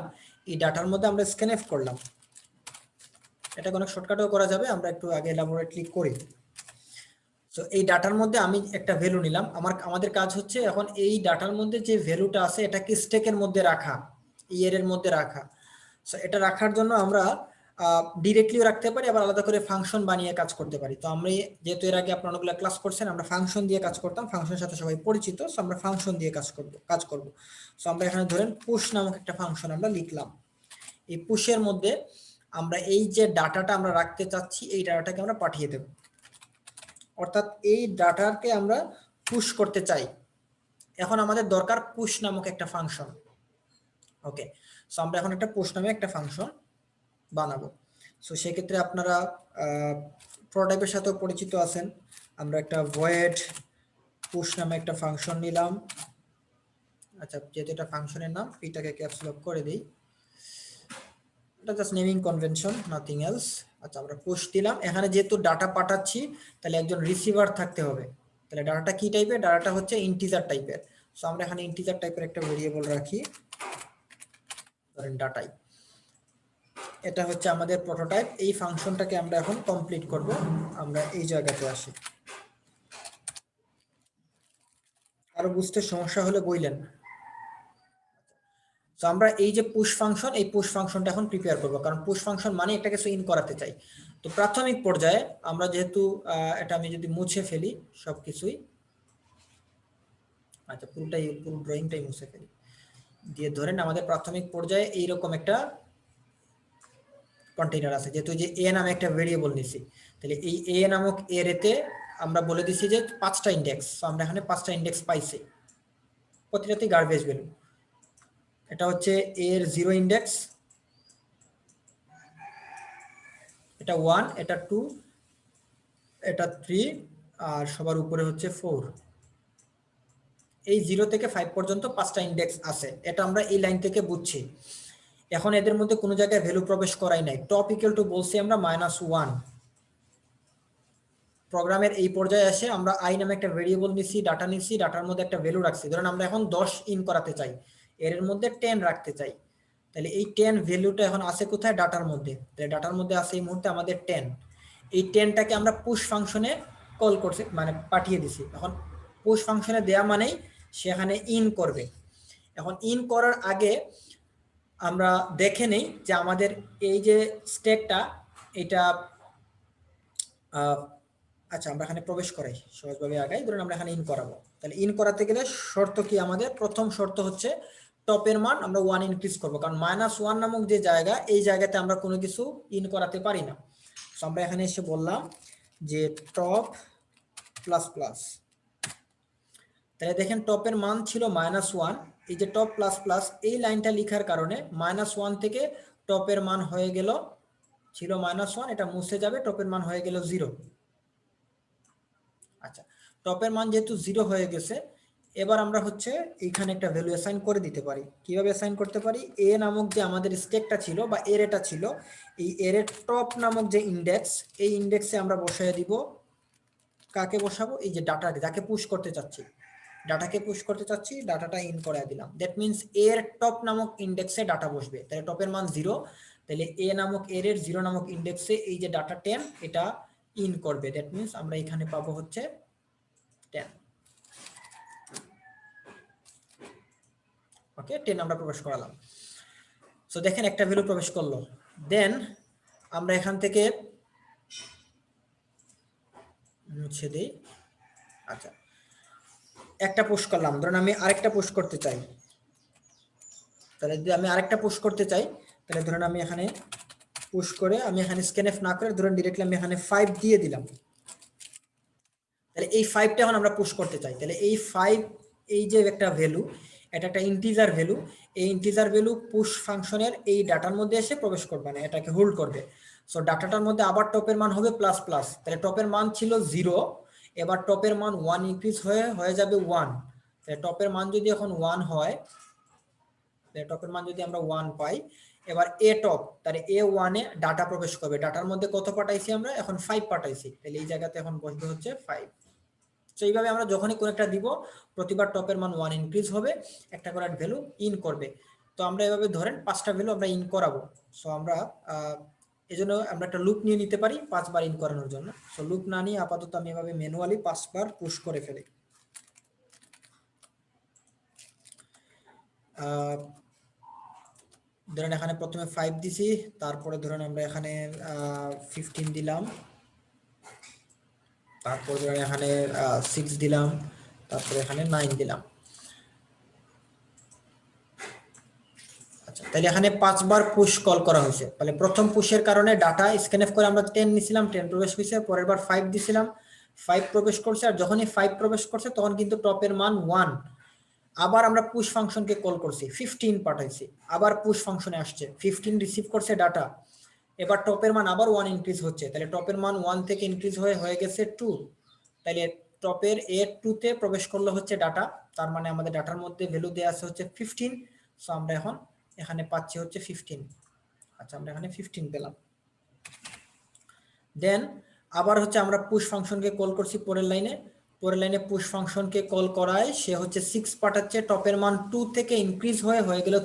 এই ডাটার মধ্যে আমরা স্ক্যানএফ করলাম, এটা অনেক শর্টকাটও করা যাবে, আমরা একটু আগে এলাবোরেটলি করি। সো এই ডাটার মধ্যে আমি একটা ভ্যালু নিলাম, আমাদের কাজ হচ্ছে এখন এই ডাটার মধ্যে যে ভ্যালুটা আছে এটাকে স্ট্যাকের মধ্যে রাখা, এর মধ্যে রাখা। সো এটা রাখার জন্য আমরা ডিরেক্টলিও রাখতে পারি, আবার আলাদা করে ফাংশন বানিয়ে কাজ করতে পারি। তো আমরা যেহেতু এর আগে আপনারা অনেকগুলো ক্লাস করছেন, আমরা ফাংশন দিয়ে কাজ করতাম, ফাংশনের সাথে সবাই পরিচিত। সো আমরা ফাংশন দিয়ে কাজ করব। সো আমরা এখানে ধরেন পুশ নামক একটা ফাংশন আমরা লিখলাম। এই পুশের মধ্যে আমরা এই যে ডাটাটা আমরা রাখতে চাচ্ছি এই ডাটাটাকে আমরা পাঠিয়ে দেব, অর্থাৎ এই ডাটাকে আমরা পুশ করতে চাই। এখন আমাদের দরকার পুশ নামক একটা ফাংশন। ওকে, সো আমরা এখন একটা পুশ নামে একটা ফাংশন বানাবো। সো সেক্ষেত্রে আপনারা প্রোটোটাইপের সাথেও পরিচিত আছেন। আমরা একটা ভয়েড পুশ নামে একটা ফাংশন নিলাম। আচ্ছা, যেহেতু এটা ফাংশনের নাম, এটাকে ক্যাপস লক করে দিই, এটা just naming convention, nothing else. আচ্ছা, আমরা পুশ দিলাম। এখানে যেহেতু ডাটা পাঠাচ্ছি তাহলে একজন রিসিভার থাকতে হবে। তাহলে ডাটাটা কি টাইপের? ডাটাটা হচ্ছে ইন্টিজার টাইপের। সো আমরা এখানে ইন্টিজার টাইপের একটা ভেরিয়েবল রাখি, ধরেন ডাটাই। এটা হচ্ছে আমাদের প্রোটোটাইপ। এই ফাংশনটাকে আমরা এখন কমপ্লিট করব। আমরা এই জায়গাতে আসি, আরো বুঝতে সমস্যা হলে বললেন। তো আমরা এই যে পুশ ফাংশন, এই পুশ ফাংশনটা এখন প্রিপেয়ার করব, কারণ পুশ ফাংশন মানে একটা কিছু ইন করাতে চাই। তো প্রাথমিক পর্যায়ে আমরা যেহেতু এটা আমি যদি মুছে ফেলি সবকিছুই, আচ্ছা পুরো ড্রয়িংটাই মুছে ফেলি দিয়ে, ধরেন আমাদের প্রাথমিক পর্যায়ে এইরকম একটা কন্টেইনার আছে, যেহেতু যে এ নামে একটা ভেরিয়েবল নিছি, তাহলে এই এ নামক এতে আমরা বলে দিছি যে 5টা ইন্ডেক্স। তো আমরা এখানে 5টা ইন্ডেক্স পাইছি, প্রতিটাতেই গার্বেজ ভ্যালু। এটা হচ্ছে এর 0 ইন্ডেক্স, এটা 1, এটা 2, এটা 3, আর সবার উপরে হচ্ছে 4। এই 0 থেকে 5 পর্যন্ত 5টা ইন্ডেক্স আছে, এটা আমরা এই লাইন থেকে বুঝছি। এখন এদের মধ্যে কোনো জায়গায় ভ্যালু প্রবেশ করাই নাই। টপ ইকুয়াল টু বলছি আমরা -1। প্রোগ্রামের এই পর্যায়ে এসে আমরা আই নামে একটা ভেরিয়েবল নিছি, ডাটা নিছি, ডাটার মধ্যে একটা ভ্যালু রাখছি। ধরেন আমরা এখন 10 ইন করাতে চাই, এর মধ্যে 10 রাখতে চাই। তাহলে এই 10 ভ্যালুটা এখন আছে কোথায়? ডাটার মধ্যে। তাহলে ডাটার মধ্যে আছে এই মুহূর্তে আমাদের 10। এই 10টাকে আমরা পুশ ফাংশনে কল করছি, মানে পাঠিয়ে দিছি। এখন পুশ ফাংশনে দেয়া মানেই সেখানে ইন করবে। এখন ইন করার আগে আমরা দেখে নেই যে আমাদের এই যে স্ট্যাকটা, এটা আচ্ছা আমরা এখানে প্রবেশ করাই, সহজভাবে আগাই। ধরুন আমরা এখানে ইন করাবো, তাহলে ইন করাতে গেলে শর্ত কি? আমাদের প্রথম শর্ত হচ্ছে টপের মান আমরা 1 ইনক্রিজ করবো, কারণ -1 নামক যে জায়গা, এই জায়গাতে আমরা কোনো কিছু ইন করাতে পারি না। তো আমরা এখানে এসে বললাম যে টপ প্লাস প্লাস। তাহলে দেখেন টপের মান ছিল -1, এই যে টপ প্লাস প্লাস এই লাইনটা লেখার কারণে -1 থেকে টপের মান হয়ে গেল, ছিল -1, এটা মুছে যাবে, টপের মান হয়ে গেল 0। আচ্ছা, টপের মান যেহেতু 0 হয়ে গেছে, এবার আমরা হচ্ছে এইখানে একটা ভ্যালু অ্যাসাইন করে দিতে পারি। কিভাবে অ্যাসাইন করতে পারি? এ নামক যে আমাদের স্টেকটা ছিল বা এরেটা ছিল, এই এরের টপ নামক যে ইন্ডেক্স, এই ইন্ডেক্সে আমরা বসায় দিব, কাকে বসাবো? এই যে ডাটাকে, যাকে পুশ করতে চাচ্ছি, ডাটাকে পুশ করতে চাচ্ছি, ডাটাটা ইন করে দিলাম। দ্যাট মিন্স এর টপ নামক ইন্ডেক্সে ডাটা বসবে, তাহলে টপের মান 0, তাহলে এ নামক এর 0 নামক ইন্ডেক্সে এই যে ডাটা 10 এটা ইন করবে। দ্যাট মিন্স আমরা এখানে পাবো হচ্ছে 10। ওকে, 10 আমরা প্রবেশ করালাম। সো দেখেন একটা ভ্যালু প্রবেশ করলো। দেন আমরা এখান থেকে মুছে দিই। আচ্ছা, একটা পুশ করলাম, ধরুন আমি আরেকটা পুশ করতে চাই, তাহলে যদি আমি আরেকটা পুশ করতে চাই, তাহলে ধরুন আমি এখানে পুশ করে, আমি এখানে স্ক্যানএফ না করে ধরুন ডিরেক্টলি আমি এখানে 5 দিয়ে দিলাম। তাহলে এই 5টা এখন আমরা পুশ করতে চাই, তাহলে এই 5, এই যে একটা ভ্যালু, এটা একটা ইন্টিজার ভ্যালু, এই ইন্টিজার ভ্যালু পুশ ফাংশনের এই ডাটার মধ্যে এসে প্রবেশ করবে না, এটাকে হোল্ড করবে। সো ডাটাটার মধ্যে আবার টপের মান হবে প্লাস প্লাস, তাহলে টপের মান ছিল 0, এবার টপের মান 1 ইনক্রিজ হয়ে যাবে 1। তাহলে টপের মান যদি এখন 1 হয়, তাহলে টপের মান যদি আমরা 1 পাই, এবার এ টপ, তাহলে এ 1 এ ডাটা প্রবেশ করবে। ডাটার মধ্যে কত পাঠাইছি আমরা? এখন 5 পাঠাইছি, তাহলে এই জায়গাতে এখন বসবে হচ্ছে 5। তো এইভাবে আমরা যখনই কোন একটা দিব, প্রতিবার টপের মান 1 ইনক্রিজ হবে, একটা করে ভ্যালু ইন করবে। তো আমরা এভাবে ধরেন 5টা ভ্যালু আমরা ইন করাবো। সো আমরা এজন্য আমরা একটা লুপ নিয়ে নিতে পারি 5 বার ইন করানোর জন্য। সো লুপ না নিয়ে আপাতত আমি এভাবে ম্যানুয়ালি 5 বার পুশ করে ফেলি। ধরেন এখানে প্রথমে 5 দিছি, তারপরে ধরেন আমরা এখানে 15 দিলাম, তারপর ধরেন এখানে 6 দিলাম, তারপরে এখানে 9 দিলাম। আচ্ছা, তাহলে এখানে 5 বার পুশ কল করা হয়েছে। তাহলে প্রথম পুশের কারণে ডাটা স্ক্যানএফ করে আমরা 10 নিছিলাম, 10 প্রবেশ হয়েছে, পরের বার 5 দিছিলাম, 5 প্রবেশ করছে, আর যখনই 5 প্রবেশ করছে তখন কিন্তু টপের মান 1। আবার আমরা পুশ ফাংশনকে কল করছি, 15 পাঠাইছি, আবার পুশ ফাংশনে আসছে, 15 রিসিভ করছে ডাটা, এবার টপের মান আবার 1 ইনক্রিজ হচ্ছে, তাহলে টপের মান 1 থেকে ইনক্রিজ হয়ে গেছে 2। তাহলে টপের A2 তে প্রবেশ করলো হচ্ছে ডাটা, তার মানে আমাদের ডাটার মধ্যে ভ্যালু দেয়া আছে হচ্ছে 15। সো আমরা এখন এখানে পাচ্ছি হচ্ছে 15। আচ্ছা, আমরা এখানে 15 পেলাম। দেন আবার হচ্ছে আমরা পুশ ফাংশনকে কল করছি পরের লাইনে পুশ ফাংশনকে কল করায় সে হচ্ছে 6 পাঠাচ্ছে, টপের মান 2 থেকে ইনক্রিজ হয়ে গেল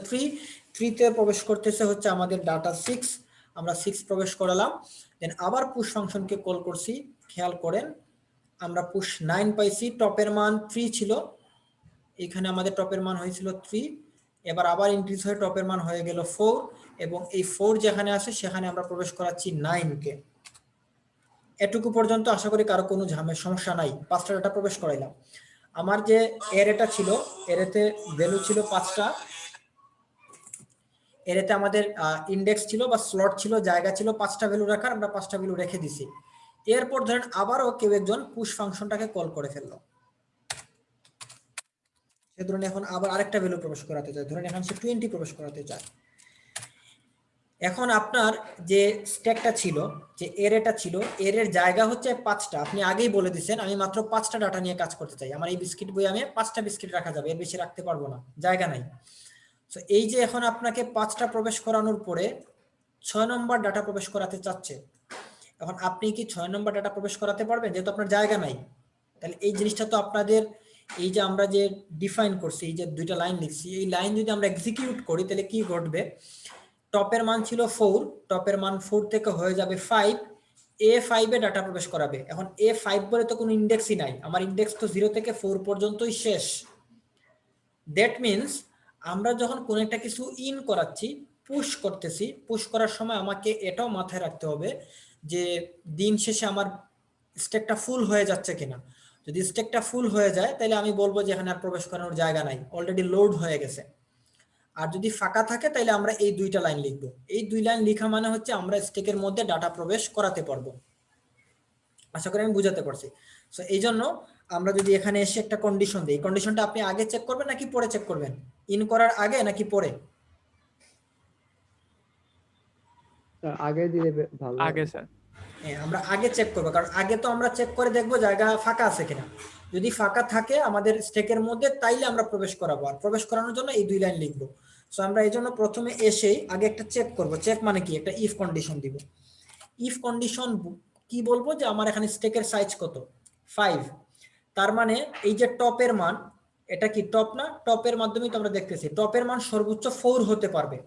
3 তে প্রবেশ করতেছে হচ্ছে আমাদের ডাটা 6, আমরা 6 প্রবেশ করালাম। দেন আবার পুশ ফাংশনকে কল করছি, খেয়াল করেন আমরা পুশ 9 পাইছি, টপের মান 3 ছিল, এখানে আমাদের টপের মান হয়েছিল 3, এবার আবার ইনক্রিজ হয়ে টপের মান হয়ে গেল 4, এবং এই 4 যেখানে আছে সেখানে আমরা প্রবেশ করাচ্ছি 9 কে। এটুকু পর্যন্ত আশা করি কারো কোনো সমস্যা নাই। 5টা ডাটা প্রবেশ করাইলাম। আমার যে এরেটা ছিল, এরেতে ভ্যালু ছিল 5টা, এরেতে আমাদের ইন্ডেক্স ছিল বা স্লট ছিল, জায়গা ছিল 5টা ভ্যালু রাখার, আমরা 5টা ভ্যালু রেখে দিছি। এরপর ধরেন আবারও কেউ একজন পুশ ফাংশনটাকে কল করে ফেললো, সে ধরেন এখন আবার আরেকটা ভ্যালু প্রবেশ করাতে চায়, ধরেন এখন সে 20 প্রবেশ করাতে চায়। এখন আপনার যে স্ট্যাকটা ছিল, যে এরেটা ছিল, এর জায়গা হচ্ছে 5টা, আপনি আগেই বলে দিচ্ছেন আমি মাত্র 5টা ডাটা নিয়ে কাজ করতে চাই, আমার এই বিস্কিট বই আমি 5টা বিস্কিট রাখা যাবে, এর বেশি রাখতে পারবো না, জায়গা নাই। তো এই যে এখন আপনাকে 5টা প্রবেশ করানোর পরে 6 নম্বর ডাটা প্রবেশ করাতে চাচ্ছে, এখন আপনি কি 6 নম্বর ডাটা প্রবেশ করাতে পারবেন? যেহেতু আপনার জায়গা নাই। তাহলে এই জিনিসটা তো আপনাদের, এই যে আমরা যে ডিফাইন করছি, এই যে দুইটা লাইন লিখছি, এই লাইন যদি আমরা এক্সিকিউট করি তাহলে কি ঘটবে? টপের মান ছিল 4, টপের মান 4 থেকে হয়ে যাবে 5, A5 এ ডাটা প্রবেশ করাবে। এখন A5 বলে তো কোনো ইন্ডেক্সই নাই, আমার ইন্ডেক্স তো 0 থেকে 4 পর্যন্তই শেষ। দ্যাট মিনস আমরা যখন কোনো একটা কিছু ইন করাচ্ছি, পুশ করতেছি, পুশ করার সময় আমাকে এটাও মাথায় রাখতে হবে যে দিন শেষে আমার স্ট্যাকটা ফুল হয়ে যাচ্ছে কিনা। যদি স্ট্যাকটা ফুল হয়ে যায় তাহলে আমি বলবো যে এখানে আর প্রবেশ করানোর জায়গা নাই, অলরেডি লোড হয়ে গেছে। আর যদি ফাঁকা থাকে তাহলে আমরা এই দুইটা লাইন লিখবো। এই 2 লাইন লেখা মানে হচ্ছে আমরা স্ট্যাকের মধ্যে ডাটা প্রবেশ করাতে পারবো। আশা করি আমি বুঝাতে পারছি। সো এই জন্য আমরা যদি এখানে এসে একটা কন্ডিশন দিই, কন্ডিশনটা আপনি আগে চেক করবেন নাকি পরে চেক করবেন? ইন করার আগে নাকি পরে? আগে দিলে ভালো আগে হবে। স্যার। হ্যাঁ, আমরা আগে চেক করবো, কারণ আগে তো আমরা চেক করে দেখবো জায়গা ফাঁকা আছে কিনা। যদি ফাঁকা থাকে আমাদের স্টেকের মধ্যে, তাইলে আমরা প্রবেশ করাবো, আর প্রবেশ করানোর জন্য এই 2 লাইন লিখবো। সো আমরা এই জন্য প্রথমে এসেই আগে একটা চেক করব। চেক মানে কি, একটা ইফ কন্ডিশন দিব। ইফ কন্ডিশন কি বলবো, যে আমার এখানে স্টেকের সাইজ কত, 5। তার মানে এই যে টপের মান, এটা কি টপ না? টপের মাধ্যমে তো আমরা দেখতেছি টপের মান সর্বোচ্চ 4 হতে পারবে।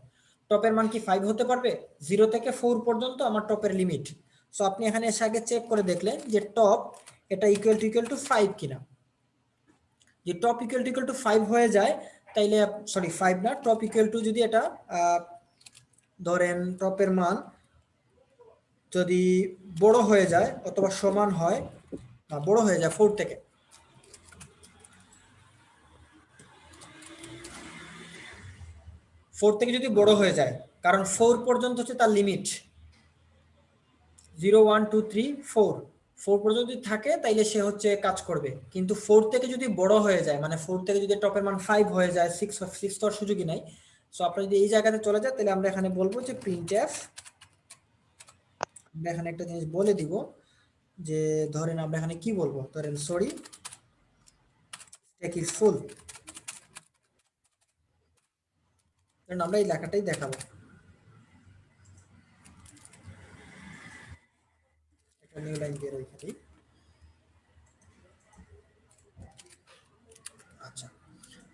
টপের মান কি 5 হতে পারবে? 0 থেকে 4 পর্যন্ত আমার টপের লিমিট। সো আপনি এখানে এসে আগে চেক করে দেখলেন যে টপ এটা ইকুয়াল টু 5 কিনা। যে টপ ইকুয়াল টু 5 হয়ে যায়, তাইলে সরি 5 না, টপ ইকুয়াল টু যদি এটা ধরেন টপের মান যদি বড় হয়ে যায় অথবা সমান হয়, না বড় হয়ে যায় 4 থেকে, যদি বড় হয়ে যায়, কারণ 4 পর্যন্ত হচ্ছে তার লিমিট। 0 1 2 3 4 4 পর্যন্ত যদি থাকে তাইলে সে হচ্ছে কাজ করবে। কিন্তু 4 থেকে যদি বড় হয়ে যায়, মানে 4 থেকে যদি টপের মান 5 হয়ে যায়, 6 তো আর সুযোগই নাই। সো আপনি যদি এই জায়গাতে চলে যায়, তাহলে আমরা এখানে বলবো যে প্রিন্টএফ, আমরা এখানে একটা জিনিস বলে দিব যে ধরেন আমরা এখানে কি বলবো, ধরেন সরি স্ট্যাক ইজ ফুল, ধরেন আমরা এই লেখাটাই দেখাবো। একটা নিউ লাইন বের হই খালি। আচ্ছা,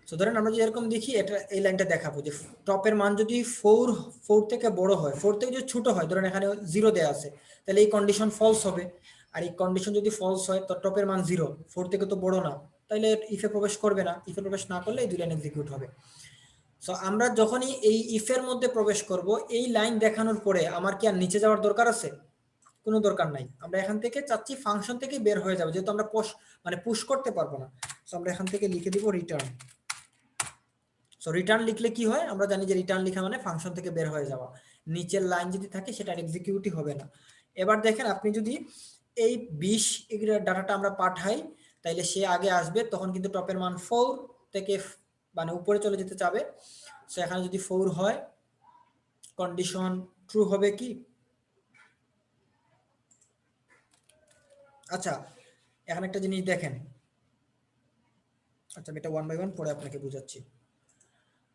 তো ধরেন আমরা যদি এরকম দেখি, এটা এই লাইনটা দেখাবো যে টপের মান যদি 4 থেকে বড় হয়, 4 থেকে যদি ছোট হয়, ধরেন এখানে 0 দেয়া আছে, তাহলে এই কন্ডিশন ফলস হবে। আর এই কন্ডিশন যদি ফলস হয়, তো টপের মান 0, 4 থেকে তো বড় না, তাইলে ইফে প্রবেশ করবে না। ইফে প্রবেশ না করলে এই 2 লাইন এক্সিকিউট হবে। সো আমরা যখনই এই ইফের মধ্যে প্রবেশ করব, এই লাইন দেখানোর পরে আমার কি আর নিচে যাওয়ার দরকার আছে? কোনো দরকার নাই। আমরা এখান থেকে চাচ্ছি ফাংশন থেকে বের হয়ে যাবো, যেহেতু আমরা পুশ করতে পারবো না। সো আমরা এখান থেকে লিখে দিব রিটার্ন। সো রিটার্ন লিখলে কি হয়, আমরা জানি যে রিটার্ন লেখা মানে ফাংশন থেকে বের হয়ে যাওয়া। নিচের লাইন যদি থাকে সেটা এক্সিকিউটই হবে না। এবার দেখেন, আপনি যদি এই 20 ডাটাটা আমরা পাঠাই, তাইলে সে আগে আসবে, তখন কিন্তু টপের মান 4 থেকে মানে উপরে চলে যেতে চাবে। সো এখানে যদি 4 হয়, কন্ডিশন ট্রু হবে কি? আচ্ছা, এখানে একটা জিনিস দেখেন। আচ্ছা, আমি এটা 1 বাই 1 পরে আপনাকে বুঝাচ্ছি।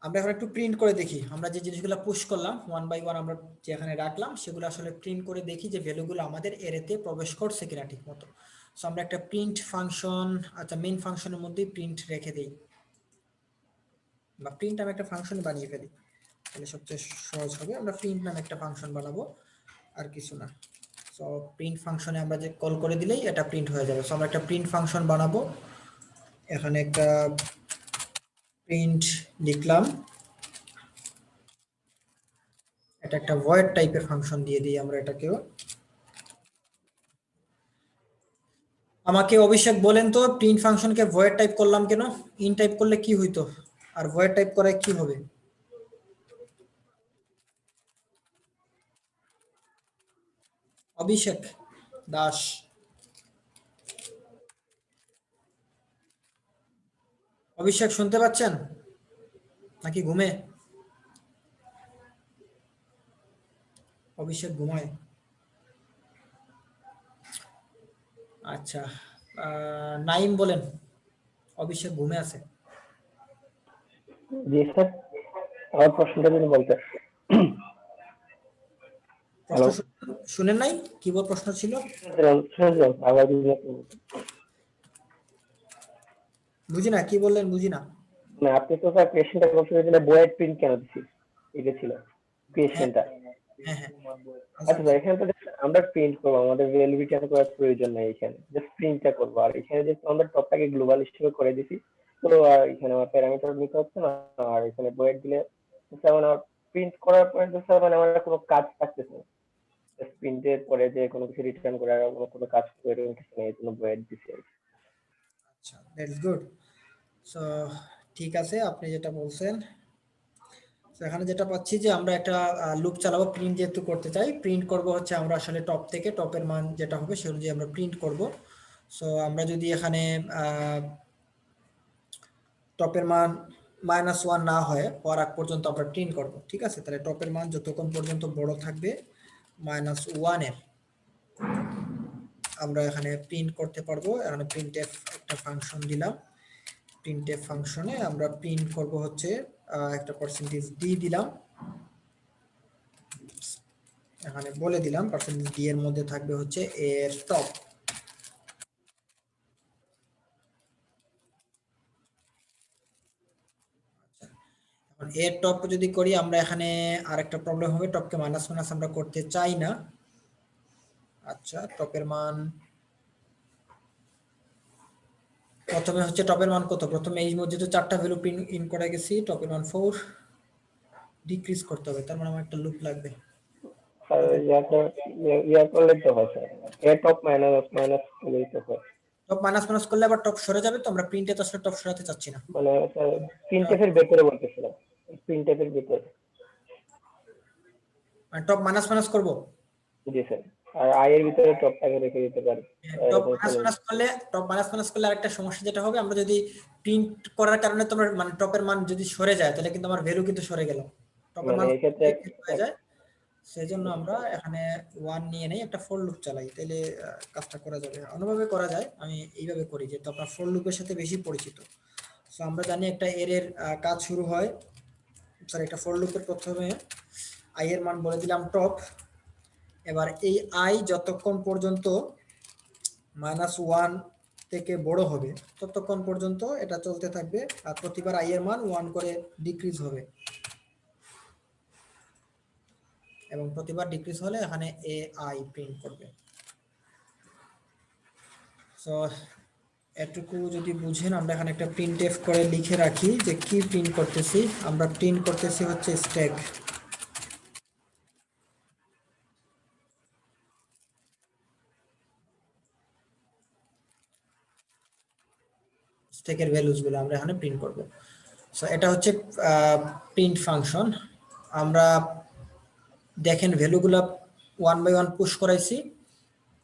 আমরা এখন একটু প্রিন্ট করে দেখি, আমরা যে জিনিসগুলো পুশ করলাম 1 বাই 1 আমরা যে এখানে রাখলাম, সেগুলো আসলে প্রিন্ট করে দেখি যে ভ্যালুগুলো আমাদের এরেতে প্রবেশ করছে কিনা ঠিক মতো। সো আমরা একটা প্রিন্ট ফাংশন, আচ্ছা মেইন ফাংশনের মধ্যেই প্রিন্ট রেখে দেই, বা প্রিন্ট নামে একটা ফাংশন বানিয়ে ফেলি, তাহলে সবচেয়ে সহজ হবে। আমরা প্রিন্ট নামে একটা ফাংশন বানাবো, আর কিছু না। সো প্রিন্ট ফাংশনে আমরা যে কল করে দিলেই এটা প্রিন্ট হয়ে যাবে। সো আমরা একটা প্রিন্ট ফাংশন বানাবো, এখানে একটা প্রিন্ট লিখলাম, এটা একটা ভয়েড টাইপের ফাংশন দিয়ে দিই আমরা এটাকেও। আমাকে অভিষেক বলেন তো, প্রিন্ট ফাংশনকে ভয়েড টাইপ করলাম কেন? ইন টাইপ করলে কি হইতো, আর ভয়েড টাইপ করায় কি হবে? অভিষেক দাস, অভিষেক শুনতে পাচ্ছেন নাকি ঘুমে? অভিষেক ঘুমায়। আচ্ছা, নাইম বলেন, অভিষেক ঘুমে আছে। জি স্যার, আমার প্রশ্নটা যদি বলতে। প্রশ্ন শুনেন নাই? কি বল প্রশ্ন ছিল? বুঝি না, কি বললেন বুঝি না। না, আপনি তো স্যার কোয়েশ্চেনটা বলছিলেন বয়েড প্রিন্ট কেন দিছি, এটা ছিল কোয়েশ্চেনটা। হ্যাঁ হ্যাঁ, আচ্ছা স্যার, এখানে তো আমরা প্রিন্ট করবো, আমাদের ভ্যালুইটি এত করার প্রয়োজন নাই, এখানে জাস্ট প্রিন্টটা করবো। আর এখানে যে আমরা টপটাকে গ্লোবাল হিসেবে করে দিছি, তো আর এখানে আমার প্যারামিটার নিতে হচ্ছে না। আর এখানে বয়েড দিলে স্যার মানে প্রিন্ট করার পরে তো স্যার মানে আমার কোনো কাজ থাকতেছে না, জাস্ট প্রিন্টের পরে যে কোনো কিছু রিটার্ন করে আর কোনো কাজ করে কিছু নেই, এই জন্য বয়েড দিছি। আচ্ছা, দ্যাটস গুড। সো ঠিক আছে, আপনি যেটা বলছেন। তো এখানে যেটা পাচ্ছি যে আমরা একটা লুপ চালাবো, প্রিন্ট যেহেতু করতে চাই, প্রিন্ট করব হচ্ছে আমরা আসলে টপ থেকে, টপের মান যেটা হবে সে অনুযায়ী আমরা প্রিন্ট করব। সো আমরা যদি এখানে টপের মান -1 না হয় হওয়ার আগ পর্যন্ত আমরা প্রিন্ট করব, ঠিক আছে? তাহলে টপের মান যতক্ষণ পর্যন্ত বড় থাকবে -1 এর আমরা এখানে প্রিন্ট করতে পারবো। এখানে printf একটা ফাংশন দিলাম, printf ফাংশনে আমরা প্রিন্ট করব হচ্ছে একটা %d দিলাম, এখানে বলে দিলাম %d এর মধ্যে থাকবে হচ্ছে এর টপ। এখন এর টপ যদি করি আমরা এখানে আরেকটা প্রবলেম হবে, টপকে মাইনাস মাইনাস আমরা করতে চাই না। আচ্ছা, টপের মান প্রথমে হচ্ছে টপের মান কত, প্রথমে এই মধ্যে তো 4টা ভ্যালু প্রিন্ট ইন করে গেছি, টপের মান 4 ডিক্রিজ করতে হবে, তার মানে আমার একটা লুপ লাগবে। স্যার ইয়া করলে তো হয় স্যার, এ টপ মাইনাস মাইনাস করলেই তো হয়। টপ মাইনাস মাইনাস করলে আবার টপ সরে যাবে, তো আমরা প্রিন্টে তো আসলে টপ সরাতে চাচ্ছি না। মানে স্যার প্রিন্টএফের ভেতরে বলতেছিলাম, প্রিন্টএফের ভেতরে। মানে টপ মাইনাস মাইনাস করব, জি স্যার, আর আই এর ভিতরে টপটাকে রেখে দিতে পারি। টপ মাইনাস মাইনাস করলে আরেকটা সমস্যা যেটা হবে, আমরা যদি প্রিন্ট করার কারণে তোমার মানে টপের মান যদি সরে যায় তাহলে কিন্তু আমার ভ্যালু কিন্তু সরে গেল, টপের মানে মান এই ক্ষেত্রে হয়ে যায়। সেজন্য আমরা এখানে 1 নিয়ে নেই, একটা ফর লুপ চালাই, তাহলে কাজটা করা যাবে। অন্যভাবে করা যায়, আমি এইভাবে করি, যেহেতু আপনার ফর লুপের সাথে বেশি পরিচিত। সো আমরা জানি একটা এর কাজ শুরু হয়, সরি একটা ফর লুপের প্রথমে আই এর মান বলে দিলাম টপ। এবার এই আই যতক্ষণ পর্যন্ত -1 থেকে বড় হবে ততক্ষণ পর্যন্ত এটা চলতে থাকবে, আর প্রতিবার আই এর মান 1 করে ডিক্রিজ হবে, এবং প্রতিবার ডিক্রিজ হলে এখানে এ আই প্রিন্ট করবে। সো এটুকু যদি বুঝেন, আমরা এখানে একটা প্রিন্টএফ করে লিখে রাখি যে কি প্রিন্ট করতেছি। আমরা প্রিন্ট করতেছি হচ্ছে স্ট্যাক। স্ট্যাকের ভ্যালুজ গুলো আমরা এখানে প্রিন্ট করব। সো এটা হচ্ছে প্রিন্ট ফাংশন। আমরা দেখেন ভ্যালুগুলো 1 বাই 1 পুশ করাইছি,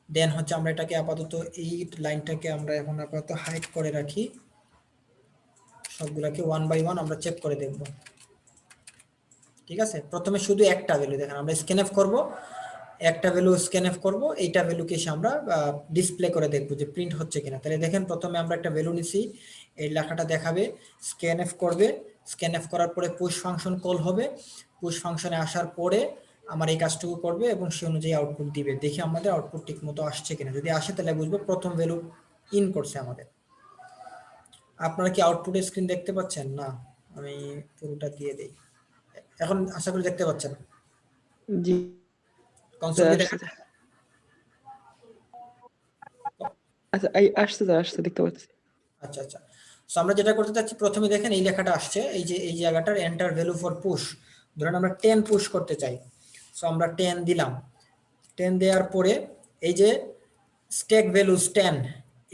দেন হচ্ছে আমরা এটাকে আপাতত এই লাইনটাকে আমরা এখন আপাতত হাইড করে রাখি, সবগুলোকে 1 বাই 1 আমরা চেক করে দেখব, ঠিক আছে? প্রথমে শুধু একটা ভ্যালু দেখেন, আমরা স্ক্যানএফ করব, একটা ভ্যালু স্ক্যানএফ করব, এইটা ভ্যালুকে এসে আমরা ডিসপ্লে করে দেখব যে প্রিন্ট হচ্ছে কিনা। তাহলে দেখেন প্রথমে আমরা একটা ভ্যালু নিছি, এই লেখাটা দেখাবে, স্ক্যানএফ করবে, স্ক্যানএফ করার পরে পুশ ফাংশন কল হবে, পুশ ফাংশনে আসার পরে আমার এই কাজটুকু করবে এবং সেই অনুযায়ী আউটপুট দিবে। দেখি আমাদের আউটপুট ঠিক মতো আসছে কিনা, যদি আসে তাহলে বুঝবো প্রথম ভ্যালু ইন করছে আমাদের। আপনারা কি আউটপুটের স্ক্রিন দেখতে পাচ্ছেন? না, আমি পুরোটা দিয়ে দেই। এখন আশা করি দেখতে পাচ্ছেন জি কনসোল স্যার, দিয়ে আসছে দেখা- স্যার। আচ্ছা আসছে স্যার, আসছে, দেখতে পাচ্ছি। আচ্ছা আচ্ছা। সো আমরা যেটা করতে চাচ্ছি, প্রথমে দেখেন এই লেখাটা আসছে, এই যে এই জায়গাটার এন্টার ভ্যালু ফর পুশ, ধরেন আমরা 10 পুশ করতে চাই। সো আমরা 10 দিলাম, 10 দেওয়ার পরে এই যে স্ট্যাক ভ্যালুস 10,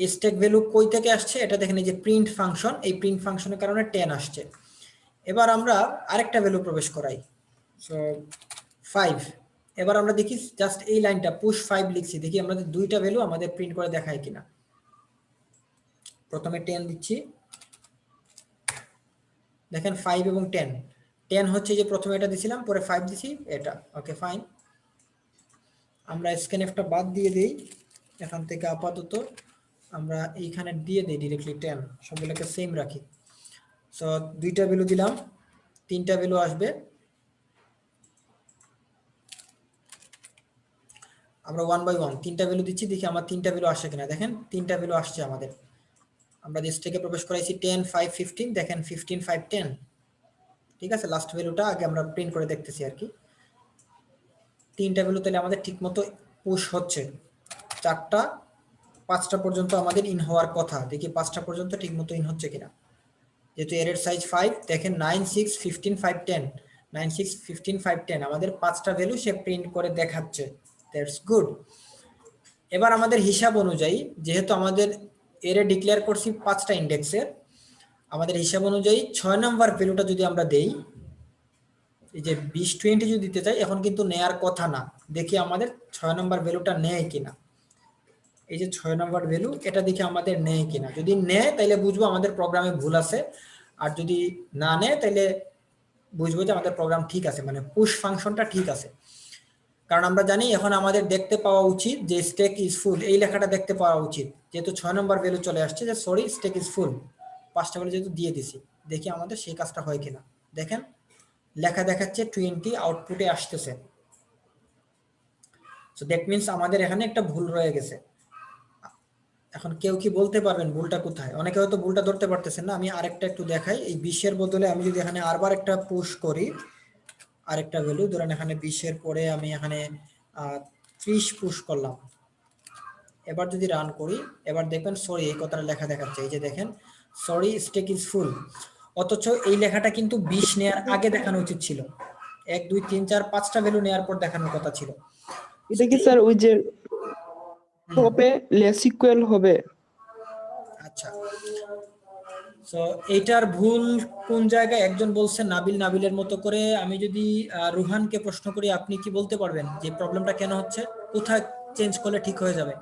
এই স্ট্যাক ভ্যালু কই থেকে আসছে এটা দেখেন, এই যে প্রিন্ট ফাংশন, এই প্রিন্ট ফাংশনের কারণে 10 আসছে। এবার আমরা আরেকটা ভ্যালু প্রবেশ করাই, সো 5। এবার আমরা দেখি জাস্ট এই লাইনটা পুশ 5 লিখছি, দেখি আমাদের দুইটা ভ্যালু আমাদের প্রিন্ট করে দেখায় কিনা। প্রথমে 10 দিচ্ছি, দেখেন 5 এবং 10, 10 হচ্ছে যে প্রথমে এটা দিছিলাম, পরে 5 দিছি এটা, ওকে ফাইন। আমরা স্ক্যানএফটা বাদ দিয়ে দেই এখান থেকে, আপাতত আমরা এইখানে দিয়ে দেই ডিরেক্টলি 10, সবগুলোকে সেম রাখি। সো দুইটা ভ্যালু দিলাম, তিনটা ভ্যালু আসবে, আমরা 1 বাই 1 তিনটা ভ্যালু দিচ্ছি, দেখি আমার তিনটা ভ্যালু আসে কিনা। দেখেন তিনটা ভ্যালু আসছে আমাদের, আমরা যে স্ট্যাকে প্রবেশ করাইছি 10 5 15, দেখেন 15 5 10, ঠিক আছে? লাস্ট ভ্যালুটা আগে আমরা প্রিন্ট করে দেখতেছি আর কি। তিনটা ভ্যালু তাহলে আমাদের ঠিকমতো পুশ হচ্ছে, 4টা 5টা পর্যন্ত আমাদের ইন হওয়ার কথা, দেখি 5টা পর্যন্ত ঠিকমতো ইন হচ্ছে কিনা। যেহেতু এর সাইজ 5, দেখেন 9 6 15 5 10, 9 6 15 5 10, আমাদের 5টা ভ্যালু সে প্রিন্ট করে দেখাচ্ছে, দ্যাটস গুড। এবার আমাদের হিসাব অনুযায়ী, যেহেতু আমাদের এরে ডিক্লেয়ার করছি 5টা ইন্ডেক্সের, আমাদের হিসাব অনুযায়ী 6 নাম্বার ভ্যালুটা যদি আমরা দেই, এই যে 20 20 যদি দিতে চাই, এখন কিন্তু নেয়ার কথা না, দেখি আমাদের 6 নাম্বার ভ্যালুটা নেয় কিনা। এই যে 6 নম্বর ভ্যালু, এটা দেখে আমাদের নেয় কিনা। যদি নেয় তাহলে বুঝবো আমাদের প্রোগ্রামে ভুল আছে, আর যদি না নেয় তাহলে বুঝবো যে আমাদের প্রোগ্রাম ঠিক আছে, মানে পুশ ফাংশনটা ঠিক আছে। কারণ আমরা জানি এখন আমাদের দেখতে পাওয়া উচিত যে স্টেক ইজ ফুল, এই লেখাটা দেখতে পাওয়া উচিত, যেহেতু 6 নম্বর ভ্যালু চলে আসছে যে সরি স্টেক ইজ ফুল, 5টা ভ্যালু যেহেতু দিয়ে দিছি, দেখি আমাদের সেই কাজটা হয় কিনা। দেখেন লেখা দেখাচ্ছে 20 আউটপুটে আসতেছে। সো দ্যাট মিন্স আমাদের এখানে একটা ভুল রয়ে গেছে। এখন কেউ কি বলতে পারবেন ভুলটা কোথায়? অনেকে হয়তো ভুলটা ধরতে পারতেছেন না। আমি আরেকটা একটু দেখাই, এই 20-এর বদলে আমি যদি এখানে আরবার একটা পুশ করি, আরেকটা ভ্যালু ধরেন এখানে 20-এর পরে আমি এখানে 30 পুশ করলাম, এবার যদি রান করি, এবার দেখবেন সরি এই কথাটা লেখা দেখাচ্ছে, এই যে দেখেন সরি স্টেক ইজ ফুল, অথচ এই লেখাটা কিন্তু 20 নেয়ার আগে দেখানো উচিত ছিল, 1 2 3 4 5টা ভ্যালু নেয়ার পর দেখানোর কথা ছিল। এটা কি স্যার ওই যে টপে লেস ইকুয়াল হবে? আচ্ছা, সো এইটার ভুল কোন জায়গায়? একজন বলছে নাবিল, নাবিলের মতো করে। আমি যদি রুহানকে প্রশ্ন করি, আপনি কি বলতে পারবেন যে প্রবলেমটা কেন হচ্ছে, কোথায় চেঞ্জ করলে ঠিক হয়ে যাবে?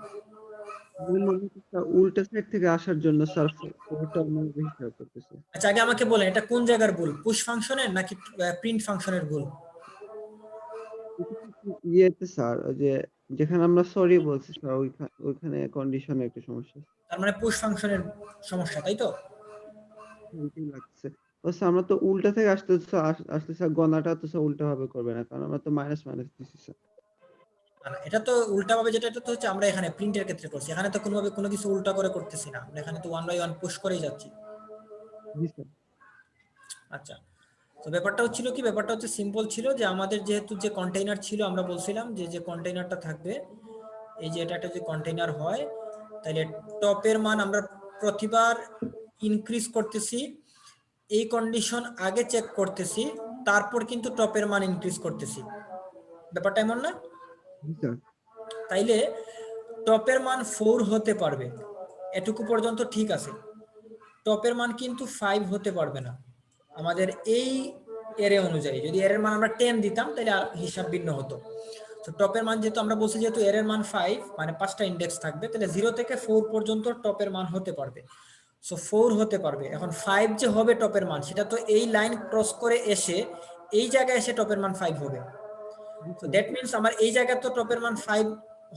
আমার মনে হচ্ছে স্যার উল্টা সাইড থেকে আসার জন্য স্যার ফোরটা আমরা বেশি help করতেছে। আচ্ছা আগে আমাকে বলেন এটা কোন জায়গার ভুল, পুশ ফাংশনের নাকি প্রিন্ট ফাংশনের ভুল? ইয়েতে স্যার ওই যে যেখানে আমরা সরি বলছি স্যার ওইখানে কন্ডিশনে একটা সমস্যা তার মানে পুশ ফাংশনের সমস্যা, তাই তো? something লাগছে। ও স্যার আমরা তো উল্টা থেকে আসতে স্যার গণাটা তো স্যার উল্টা ভাবে করবে না, কারণ আমরা তো মাইনাস মাইনাস দিছি স্যার। না, এটা তো উল্টা ভাবে, যেটা এটা তো হচ্ছে আমরা এখানে প্রিন্টের ক্ষেত্রে করছি, এখানে তো কোনোভাবে কোনো কিছু উল্টা করে করতেছি না, আমরা এখানে তো 1 বাই 1 পুশ করেই যাচ্ছি। জি স্যার। আচ্ছা, তো ব্যাপারটা হচ্ছিল কি, ব্যাপারটা হচ্ছে সিম্পল ছিল যে আমাদের যেহেতু যে কন্টেইনার ছিল, আমরা বলছিলাম যে যে কন্টেইনারটা থাকবে, এই যে এটা একটা যে কন্টেইনার হয়, তাহলে টপের মান আমরা প্রতিবার ইনক্রিজ করতেছি, এই কন্ডিশন আগে চেক করতেছি, তারপর কিন্তু টপের মান ইনক্রিজ করতেছি। ব্যাপারটা এমন না? জি স্যার। তাইলে টপের মান 4 হতে পারবে, এটুকু পর্যন্ত ঠিক আছে। টপের মান কিন্তু 5 হতে পারবে না আমাদের এই এরে অনুযায়ী। যদি এর মান আমরা 10 দিতাম তাহলে হিসাব ভিন্ন হতো। তো টপের মান যেহেতু আমরা বলছি, যেহেতু এর মান 5, মানে 5টা ইন্ডেক্স থাকবে, তাহলে 0 থেকে 4 পর্যন্ত টপের মান হতে পারবে। সো 4 হতে পারবে। এখন 5 যে হবে টপের মান, সেটা তো এই লাইন ক্রস করে এসে এই জায়গায় এসে টপের মান 5 হবে। তো দ্যাট মিন্স আমার এই জায়গায় তো টপের মান 5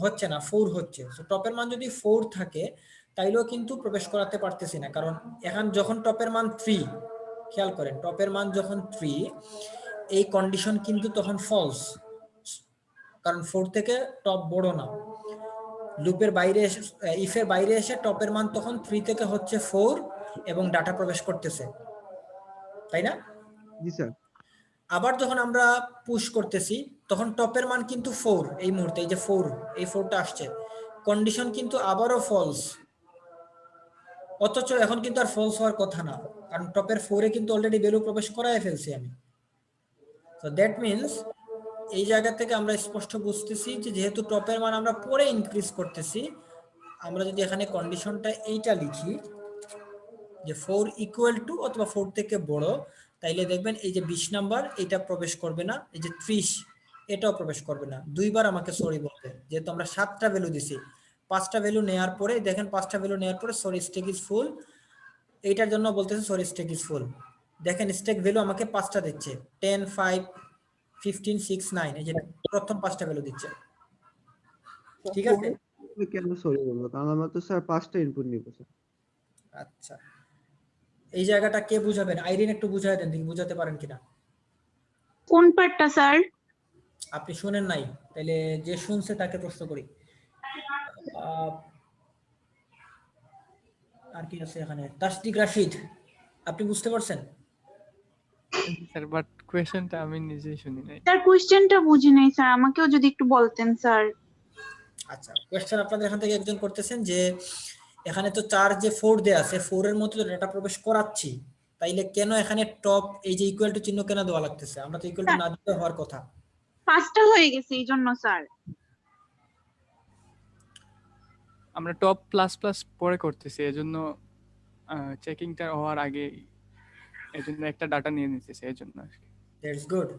হচ্ছে না, 4 হচ্ছে। সো টপের মান যদি 4 থাকে তাইলেও কিন্তু প্রবেশ করাতে পারতেছি না, কারণ এখন যখন টপের মান 3, খেয়াল করেন টপের মান যখন 3, এই কন্ডিশন কিন্তু তখন ফলস, কারণ 4 থেকে টপ বড় না। লুপের বাইরে এসে, ইফের বাইরে এসে টপের মান তখন 3 থেকে হচ্ছে 4 এবং ডাটা প্রবেশ করতেছে, তাই না? জি স্যার। আবার যখন আমরা পুশ করতেছি তখন টপের মান কিন্তু 4, এই মুহূর্তে এই যে 4, এই 4টা আসছে, কন্ডিশন কিন্তু আবারও ফলস, অথচ এখন কিন্তু আর ফলস হওয়ার কথা না, কারণ টপের 4 এ কিন্তু অলরেডি ভ্যালু প্রবেশ করায় ফেলছি আমি। তো দ্যাট মিন্স এই জায়গা থেকে আমরা স্পষ্ট বুঝতেছি যে যেহেতু টপের মান আমরা পরে ইনক্রিজ করতেছি, আমরা যদি এখানে কন্ডিশনটা এইটা লিখি যে 4 ইকুয়াল টু অথবা 4 থেকে বড়, তাইলে দেখবেন এই যে 20 নাম্বার এটা প্রবেশ করবে না, এই যে 30 এটাও প্রবেশ করবে না। দুইবার আমাকে সরি বলতে, যেহেতু আমরা 7টা ভ্যালু দিছি, 5টা ভ্যালু নেয়ার পরে দেখেন 5টা ভ্যালু নেয়ার পরে সরি স্টেক ইজ ফুল, এইটার জন্য বলতেছে সরি স্টেক ইজ ফুল। দেখেন স্টেক ভ্যালু আমাকে 5টা দিচ্ছে, 10 5 15 6 9, এই যে প্রথম 5টা ভ্যালু দিচ্ছে, ঠিক আছে? কেন সরি বলবো, কারণ আমরা তো স্যার 5টা ইনপুট নিব স্যার। আচ্ছা, এই জায়গাটা কে বুঝাবেন? আইরিন একটু বুঝাই দেন, দেখি বুঝাতে পারেন কিনা। কোন পার্টটা স্যার? আপনি শুনেন নাই, তাহলে যে শুনছে তাকে প্রশ্ন করি। আর কি আছে এখানে? তাসদিক রাশিদ, আপনি বুঝতে পারছেন? স্যার বাট কোয়েশ্চেনটা আমি নিজেই শুনি নাই। স্যার কোশ্চেনটা বুঝি নাই স্যার, আমাকেও যদি একটু বলতেন স্যার। আচ্ছা, কোয়েশ্চেন আপনাদের এখান থেকে একজন করতেছেন যে এখানে তো 4 যে 4 দেয়া আছে, 4 এর মধ্যে ডাটা প্রবেশ করাচ্ছি, তাইলে কেন এখানে টপ এই যে ইকুয়াল টু চিহ্ন কেন দেওয়া লাগতেছে? আমরা তো ইকুয়াল টু না দিতে হওয়ার কথা। 5টা হয়ে গেছে এই জন্য স্যার। আমরা টপ প্লাস প্লাস পরে করতেছি, এজন্য চেকিংটা হওয়ার আগে এজন্য একটা ডাটা নিয়ে নিতেছি, এজন্য আর কি। That's good.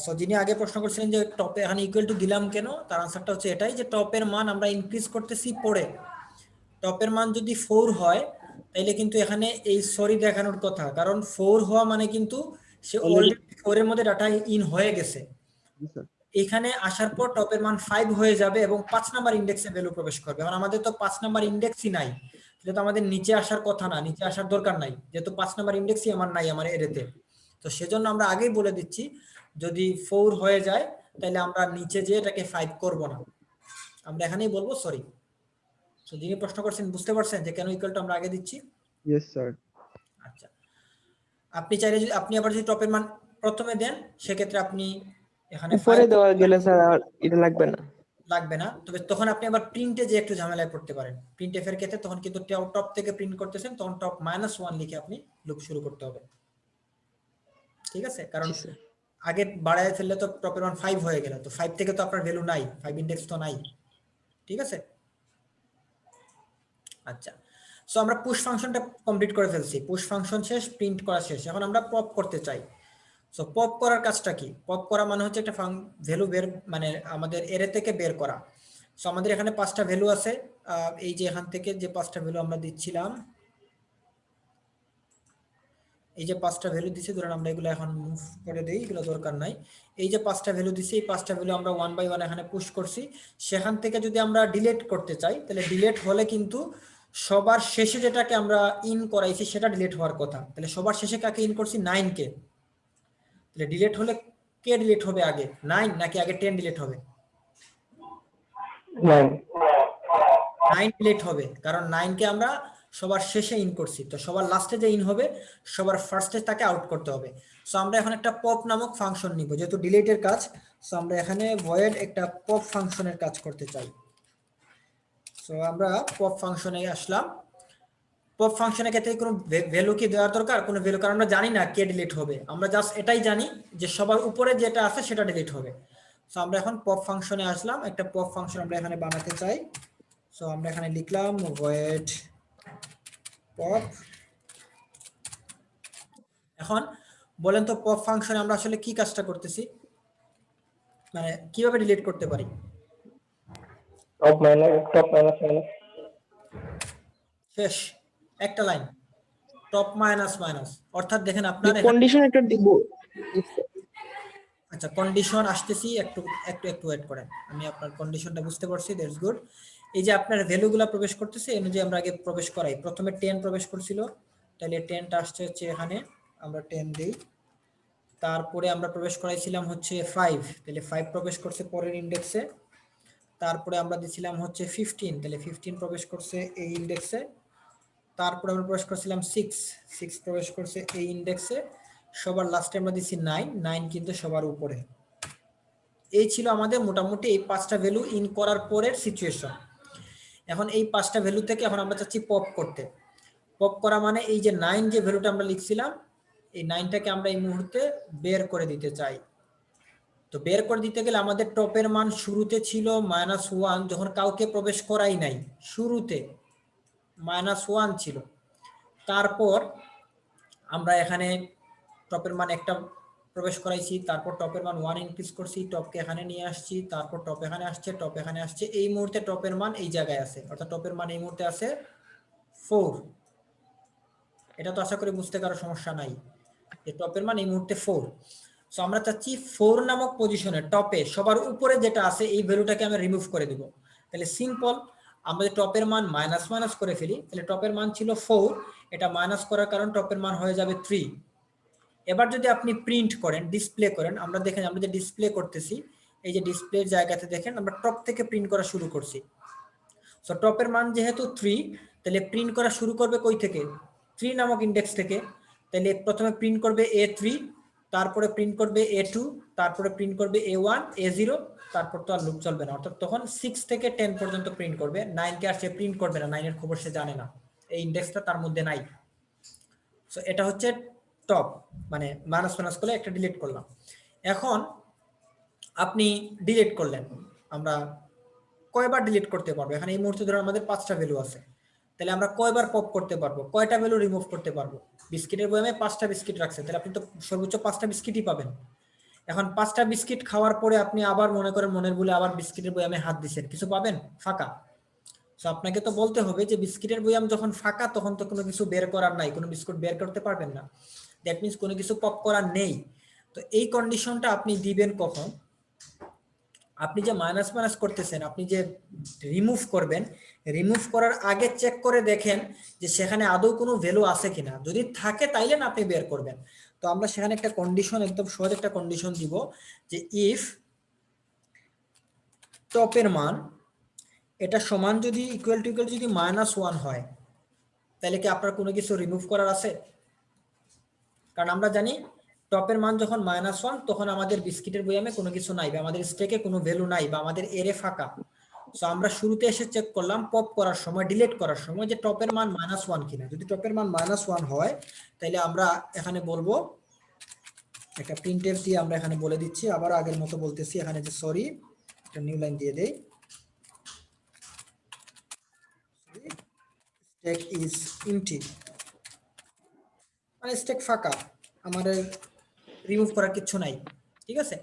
সো যিনি আগে প্রশ্ন করছিলেন যে টপে এখানে ইকুয়াল টু দিলাম কেন, তার আনসারটা হচ্ছে এটাই যে টপের মান আমরা ইনক্রিজ করতেছি পরে। টপের মান যদি 4 হয় তাইলে কিন্তু এখানে এই সরি দেখানোর কথা, কারণ 4 হওয়া মানে কিন্তু সে অলরেডি 4 এর মধ্যে ডাটা ইন হয়ে গেছে। জি স্যার। এখানে আসার পর টপের মান 5 হয়ে যাবে এবং 5 নাম্বার ইন্ডেক্সে ভ্যালু প্রবেশ করবে। কারণ আমাদের তো 5 নাম্বার ইন্ডেক্সই নাই, যেহেতু আমাদের নিচে আসার কথা না, নিচে আসার দরকার নাই, যেহেতু 5 নাম্বার ইন্ডেক্সই আমার নাই আমার এরেতে। তো সেজন্য আমরা আগেই বলে দিচ্ছি যদি 4 হয়ে যায় তাহলে আমরা নিচে যে এটাকে 5 করব না, আমরা এখানেই বলবো সরি। তো যিনি প্রশ্ন করছেন বুঝতে পারছেন যে কেন ইকুয়াল টু আমরা আগে দিচ্ছি? Yes sir. আচ্ছা, আপনি চাইলে যদি আপনি আবার যদি টপের মান প্রথমে দেন সেক্ষেত্রে আপনি এখানে উপরে 5 দেওয়া গেলে স্যার আর এটা লাগবে না। লাগবে না, তবে তখন আপনি আবার প্রিন্টে যে একটু ঝামেলায় পড়তে পারেন। প্রিন্ট এফ এর ক্ষেত্রে তখন কিন্তু টপ থেকে প্রিন্ট করতেছেন, তখন টপ -1 লিখে আপনি লুপ শুরু করতে হবে, ঠিক আছে? কারণ জি স্যার। আগে বাড়ায় ফেললে তো টপের মান 5 হয়ে গেল, তো 5 থেকে তো আপনার ভ্যালু নাই, 5 ইন্ডেক্স তো নাই, ঠিক আছে? আচ্ছা, সো আমরা পুশ ফাংশনটা কমপ্লিট করে ফেলছি, পুশ ফাংশন শেষ, প্রিন্ট করা শেষ। এখন আমরা পপ করতে চাই। সো পপ করার কাজটা কি? পপ করা মানে হচ্ছে একটা ভ্যালু বের, মানে আমাদের এরে থেকে বের করা। সো আমাদের এখানে 5টা ভ্যালু আছে, এই যে এখান থেকে যে 5টা ভ্যালু আমরা দিচ্ছিলাম, এই যে 5টা ভ্যালু দিছি, ধরুন আমরা এগুলো এখন মুভ করে দেই, এগুলো দরকার নাই। এই যে 5টা ভ্যালু দিছি, এই 5টা ভ্যালু আমরা 1 বাই 1 এখানে পুশ করছি। সেখান থেকে যদি আমরা ডিলিট করতে চাই তাহলে ডিলিট হলে কিন্তু সবার শেষে যেটাকে আমরা ইন করাইছি সেটা ডিলিট হওয়ার কথা। তাহলে সবার শেষে কাকে ইন করছি? 9 কে। তাহলে ডিলিট হলে কে ডিলিট হবে আগে, 9 নাকি আগে 10 ডিলিট হবে? 9 ডিলিট হবে, কারণ 9 কে আমরা সবার শেষে ইন করছি। তো সবার লাস্টে যে ইন হবে সবার ফার্স্টে তাকে আউট করতে হবে। সো আমরা এখন একটা পপ নামক ফাংশন নিব, যেহেতু ডিলিটের কাজ। সো আমরা এখানে ভয়েড একটা পপ ফাংশনের কাজ করতে চাই। সো আমরা পপ ফাংশনে আসলাম। পপ ফাংশনের ক্ষেত্রে কোনো ভ্যালু কি দেওয়ার দরকার? কোনো ভ্যালু, কারণ আমরা জানি না কে ডিলিট হবে, আমরা জাস্ট এটাই জানি যে সবার উপরে যেটা আছে সেটা ডিলিট হবে। সো আমরা এখন পপ ফাংশনে আসলাম, একটা পপ ফাংশন আমরা এখানে বানাতে চাই। সো আমরা এখানে লিখলাম void pop। এখন বলেন তো পপ ফাংশনে আমরা আসলে কি কাজটা করতেছি, মানে কিভাবে ডিলিট করতে পারি? টপ মাইনাস শেষ একটা লাইন, টপ মাইনাস মাইনাস, অর্থাৎ দেখেন আপনার কন্ডিশন একটা দিব। আচ্ছা, কন্ডিশন আসতেছি, একটু ওয়েট করেন, আমি আপনার কন্ডিশনটা বুঝতে পারছি, দ্যাটস গুড। এই যে আপনার ভ্যালুগুলো প্রবেশ করতেছে, এই অনুযায়ী আমরা আগে প্রবেশ করাই। প্রথমে 10 প্রবেশ করছিল, তাহলে 10টা আসছে হচ্ছে এখানে, আমরা 10 দেই। তারপরে আমরা প্রবেশ করাইছিলাম হচ্ছে 5, তাহলে 5 প্রবেশ করছে পরের ইন্ডেক্সে। তারপরে আমরা দিছিলাম হচ্ছে 15, তাহলে 15 প্রবেশ করছে এই ইন্ডেক্সে। তারপরে আমরা প্রবেশ করছিলাম 6 প্রবেশ করছে এই ইন্ডেক্সে। সবার লাস্টে আমরা দিছি 9 কিন্তু সবার উপরে। এই ছিল আমাদের মোটামুটি এই 5টা ভ্যালু ইন করার পরের সিচুয়েশন। এখন এই 5টা ভ্যালু থেকে এখন আমরা চাচ্ছি পপ করতে। পপ করা মানে এই যে 9 যে ভ্যালুটা আমরা লিখছিলাম, এই 9টাকে আমরা এই মুহূর্তে বের করে দিতে চাই। তো বের করে দিতে গেলে আমাদের টপের মান শুরুতে ছিল -1, যখন কাউকে প্রবেশ করাই নাই, শুরুতে -1 ছিল। তারপর আমরা এখানে টপের মান একটা প্রবেশ করাইছি, তারপর টপের মান 1 ইনক্রিজ করছি, টপকে এখানে নিয়ে আসছি, তারপর টপ এখানে আসছে, টপ এখানে আসছে। এই মুহূর্তে টপের মান এই জায়গায় আছে, অর্থাৎ টপের মান এই মুহূর্তে আছে 4। এটা তো আশা করি বুঝতে কারো সমস্যা নাই যে টপের মান এই মুহূর্তে 4। সো আমরা চাচ্ছি 4 নামক পজিশনে টপে সবার উপরে যেটা আছে এই ভ্যালুটাকে আমরা রিমুভ করে দিব। তাহলে সিম্পল, আমরা টপের মান মাইনাস করে ফেলি, তাহলে টপের মান ছিল 4, এটা মাইনাস করার কারণ টপের মান হয়ে যাবে 3। এবার যদি আপনি প্রিন্ট করেন, ডিসপ্লে করেন, আমরা দেখেন আমরা যে ডিসপ্লে করতেছি, এই যে ডিসপ্লের জায়গাতে দেখেন আমরা টপ থেকে প্রিন্ট করা শুরু করছি। সো টপের মান যেহেতু 3, তাহলে প্রিন্ট করা শুরু করবে কই থেকে? 3 নামক ইন্ডেক্স থেকে। তাহলে প্রথমে প্রিন্ট করবে A3, তারপরে প্রিন্ট করবে A2, তারপরে প্রিন্ট করবে A1, A0, তারপর তো আর লুপ চলবে না, অর্থাৎ তখন 6 থেকে 10 পর্যন্ত প্রিন্ট করবে। 9 কে আর সে প্রিন্ট করবে না, 9 এর খবর সে জানে না, এই ইন্ডেক্সটা তার মধ্যে নাই। সো এটা হচ্ছে টপ, মানে মাইনাস করে একটা ডিলিট করলাম। এখন আপনি ডিলিট করলেন, আমরা কয়বার ডিলিট করতে পারবো? এখানে এই মুহূর্তে ধরুন আমাদের 5টা ভ্যালু আছে, তাহলে আমরা কয়বার পপ করতে পারবো, কয়টা ভ্যালু রিমুভ করতে পারবো? বিস্কিটের বয়ামে 5টা বিস্কিট রাখছে, তাহলে আপনি তো সর্বোচ্চ 5টা বিস্কিটই পাবেন। এখন 5টা বিস্কিট খাওয়ার পরে আপনি আবার মনে করেন মনের ভুলে আবার বিস্কিটের বয়ামে হাত দিচ্ছেন, কিছু পাবেন? ফাঁকা। তো আপনাকে তো বলতে হবে যে বিস্কিটের বয়াম যখন ফাঁকা তখন তো কোনো কিছু বের করার নাই, কোনো বিস্কুট বের করতে পারবেন না, দ্যাট মিন্স কোনো কিছু পপ করার নেই। তো এই কন্ডিশনটা আপনি দিবেন কখন? আপনি যে মাইনাস মাইনাস করতেছেন, আপনি যে রিমুভ করবেন, রিমুভ করার আগে চেক করে দেখেন যে সেখানে আদৌ কোনো ভ্যালু আছে কিনা, যদি থাকে তাইলে না আপনি বের করবেন। তো আমরা সেখানে একটা কন্ডিশন, একদম সহজ একটা কন্ডিশন দিব যে ইফ টপের মান এটা সমান যদি ইকুয়াল টু যদি -1 হয়, তাহলে কি আপনার কোনো কিছু রিমুভ করার আছে? কারণ আমরা জানি টপের মান যখন -1 তখন আমাদের বিস্কিটের বয়ামে কোনো কিছু নাই, বা আমাদের স্টেকে কোনো ভ্যালু নাই, বা আমাদের এরে ফাঁকা। সো আমরা শুরুতে এসে চেক করলাম পপ করার সময়, ডিলিট করার সময় যে টপের মান -1 কিনা। যদি টপের মান -1 হয় তাহলে আমরা এখানে বলবো, একটা প্রিন্টএফ দিয়ে আমরা এখানে বলে দিচ্ছি, আবার আগের মতো বলতেছি এখানে যে সরি, একটা নিউ লাইন দিয়ে দেই, স্টেক ইজ এমটি, মানে স্টেক ফাঁকা, আমাদের রিমুভ করার কিছু নাই। ঠিক আছে,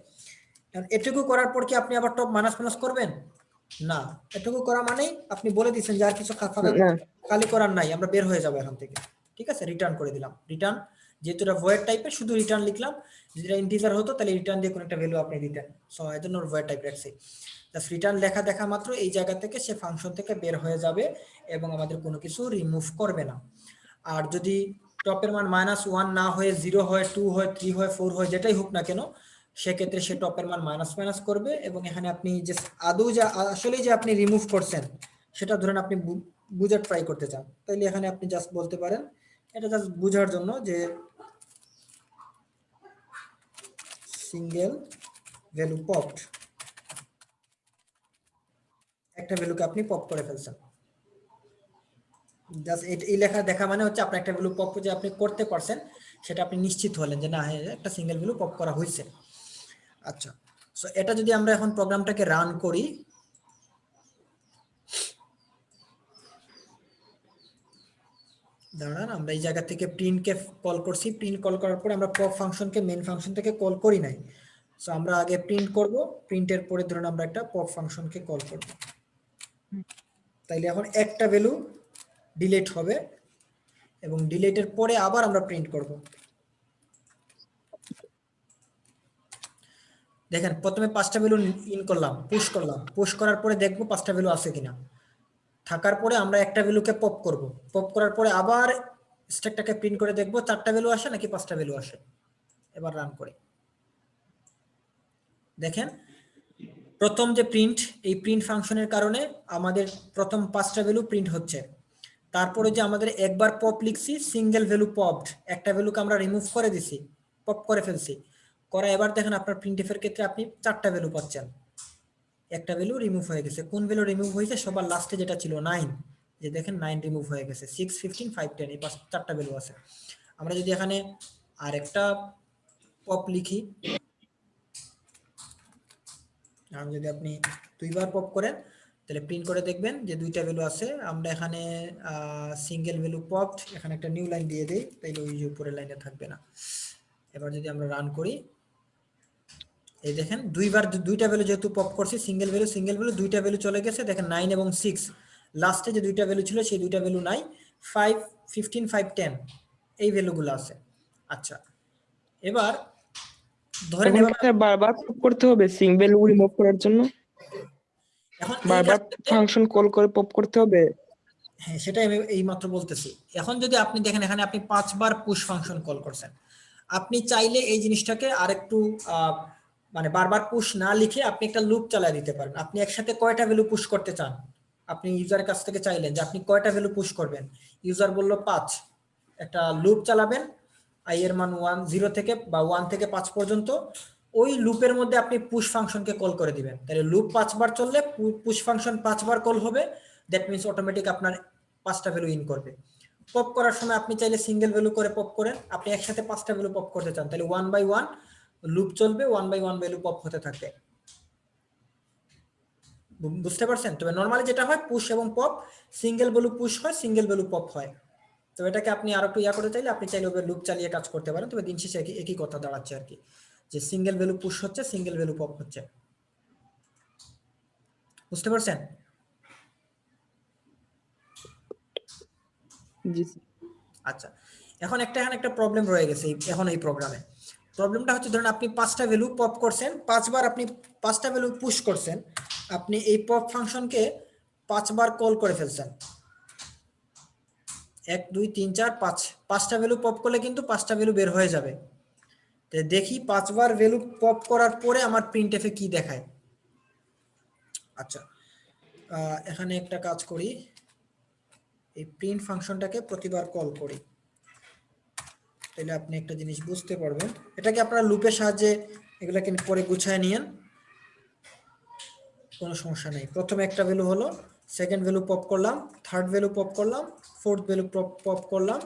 এটুকু করার পর কি আপনি আবার টপ মাইনাস মাইনাস করবেন? না, এটুকু করা মানেই আপনি বলে দিচ্ছেন যে আর কিছু খালি করার নাই, আমরা বের হয়ে যাবো এখান থেকে। ঠিক আছে, রিটার্ন করে দিলাম। রিটার্ন যেহেতু এটা ভয়েড টাইপের, শুধু রিটার্ন লিখলাম। যদি এটা ইন্টিজার হতো তাহলে রিটার্ন দিয়ে কোনো একটা ভ্যালু আপনি দিতেন। সো এর জন্য ভয়েড টাইপ রাখছি। জাস্ট রিটার্ন লেখা দেখা মাত্র এই জায়গা থেকে সে ফাংশন থেকে বের হয়ে যাবে এবং আমাদের কোনো কিছু রিমুভ করবে না। আর যদি টপের মান -1 না হয়ে 0 হয়, 2 হয়, 3 হয়, 4 হয়, যেটাই হোক না কেন, সেক্ষেত্রে সে টপের মান মাইনাস মাইনাস করবে। এবং এখানে আপনি যে আদৌ যে আসলে যে আপনি রিমুভ করছেন সেটা ধরেন আপনি বুঝার ট্রাই করতে চান, তাইলে এখানে আপনি জাস্ট বলতে পারেন, এটা জাস্ট বোঝার জন্য যে সিঙ্গেল ভ্যালু পপড, একটা ভ্যালুকে আপনি পপ করে ফেলছেন। জাস্ট এই লেখা দেখা মানে হচ্ছে আপনার একটা ভ্যালু পপ যে আপনি করতে পারছেন, সেটা আপনি নিশ্চিত হলেন যে না, হ্যাঁ একটা সিঙ্গেল ভ্যালু পপ করা হয়েছে। আচ্ছা, সো এটা যদি আমরা এখন প্রোগ্রামটাকে রান করি, দাঁড়ান, আমরা এই জায়গা থেকে প্রিন্টকে কল করছি, প্রিন্ট কল করার পরে আমরা পপ ফাংশনকে মেইন ফাংশন থেকে কল করি নাই। সো আমরা আগে প্রিন্ট করব, প্রিন্টের পরে ধরুন আমরা একটা পপ ফাংশনকে কল করব, তাইলে এখন একটা ভ্যালু ডিলিট হবে এবং ডিলিটের পরে আবার আমরা প্রিন্ট করব। দেখেন প্রথমে 5টা ভ্যালু ইন করলাম, পুশ করলাম, পুশ করার পরে দেখবো 5টা ভ্যালু আছে কিনা। থাকার পরে আমরা একটা ভ্যালুকে পপ করব, পপ করার পরে আবার স্ট্যাকটাকে প্রিন্ট করে দেখবো 4টা ভ্যালু আসে নাকি 5টা ভ্যালু আসে। এবার রান করি, দেখেন প্রথম যে প্রিন্ট, এই প্রিন্ট ফাংশনের কারণে আমাদের প্রথম 5টা ভ্যালু প্রিন্ট হচ্ছে। তারপরে যে আমাদের একবার পপ লিখছি, সিঙ্গেল ভ্যালু পপড, একটা ভ্যালুকে আমরা রিমুভ করে দিছি, পপ করে ফেলছি করা। এবার দেখেন আপনার প্রিন্টএফ এর ক্ষেত্রে আপনি 4টা ভ্যালু পাচ্ছেন, একটা ভ্যালু রিমুভ হয়ে গেছে। কোন ভ্যালু রিমুভ হয়েছে? সবার লাস্টে যেটা ছিল 9, যে দেখেন 9 রিমুভ হয়ে গেছে। 6, 15, 5, 10 এই 4টা ভ্যালু আছে। আমরা যদি এখানে আরেকটা পপ লিখি, আমি যদি আপনি 2বার পপ করেন তাহলে প্রিন্ট করে দেখবেন যে 2টা ভ্যালু আছে। আমরা এখানে সিঙ্গেল ভ্যালু পপড, এখানে একটা নিউ লাইন দিয়ে দেই, তাইলে ওই যে উপরের লাইনে থাকবে না। এবার যদি আমরা রান করি, এই দেখেন 2টা ভ্যালু যেহেতু পপ করছি, সিঙ্গেল ভ্যালু 2টা ভ্যালু চলে গেছে। দেখেন 9 এবং 6, লাস্টে যে 2টা ভ্যালু ছিল সেই 2টা ভ্যালু নাই। 5, 15, 5, 10 এই ভ্যালুগুলো আছে। আচ্ছা, এবার ধরেন বারবার পপ করতে হবে সিঙ্গেল রিমুভ করার জন্য, এখন বারবার ফাংশন কল করে পপ করতে হবে। হ্যাঁ, সেটাই আমি এই মাত্র বলতেছি। এখন যদি আপনি দেখেন এখানে আপনি 5 বার পুশ ফাংশন কল করছেন, আপনি চাইলে এই জিনিসটাকে আরেকটু মানে বারবার পুশ না লিখে আপনি একটা লুপ চালিয়ে দিতে পারেন। আপনি একসাথে কয়টা ভ্যালু পুশ করতে চান, আপনি ইউজারের কাছ থেকে চাইলেন যে আপনি কয়টা ভ্যালু পুশ করবেন, ইউজার বলল 5, একটা লুপ চালাবেন i এর মান 0 থেকে বা 1 থেকে 5 পর্যন্ত। ওই লুপের মধ্যে আপনি পুশ ফাংশনকে কল করে দিবেন, তাহলে লুপ 5 বার চললে পুশ ফাংশন 5 বার কল হবে। দ্যাট মিন্স অটোমেটিক আপনার 5টা ভ্যালু ইন করবে। পপ করার সময় আপনি চাইলে সিঙ্গেল ভ্যালু করে পপ করেন, আপনি একসাথে 5টা ভ্যালু পপ করতে চান, তাহলে 1 বাই 1 লুপ চলবে, 1 বাই 1 ভ্যালু পপ হতে থাকবে। বুঝতে পারছেন? তবে নরমালি যেটা হয় পুশ এবং পপ, সিঙ্গেল ভ্যালু পুশ হয়, সিঙ্গেল ভ্যালু পপ হয়। তো এটাকে আপনি আরো একটু করতে চাইলে আপনি চাইলে লুপ চালিয়ে কাজ করতে পারেন, তবে দিন শেষে একই কথা দাঁড়াচ্ছে আর কি। যে সিঙ্গেল ভ্যালু পুশ হচ্ছে, সিঙ্গেল ভ্যালু পপ হচ্ছে। বুঝতে পারছেন? জি স্যার। আচ্ছা, এখন এখানে একটা প্রবলেম রয়ে গেছে এখন এই প্রোগ্রামে। প্রবলেমটা হচ্ছে ধরুন আপনি 5টা ভ্যালু পপ করছেন, 5বার আপনি 5টা ভ্যালু পুশ করছেন, আপনি এই পপ ফাংশনকে 5বার কল করে ফেলছেন। 1 2 3 4 5, 5টা ভ্যালু পপ করলে কিন্তু 5টা ভ্যালু বের হয়ে যাবে। তো দেখি 5বার ভ্যালু পপ করার পরে আমার প্রিন্টএফে কি দেখায়। আচ্ছা, এখানে একটা কাজ করি, এই প্রিন্ট ফাংশনটাকে প্রতিবার কল করি, তাহলে আপনি একটা জিনিস বুঝতে পারবেন। এটাকে আপনারা লুপের সাহায্যে এগুলাকে পরে গুছায় নিয়েন, কোনো সমস্যা নেই। প্রথমে একটা ভ্যালু হলো, সেকেন্ড ভ্যালু পপ করলাম, থার্ড ভ্যালু পপ করলাম, ফোর্থ ভ্যালু পপ করলাম,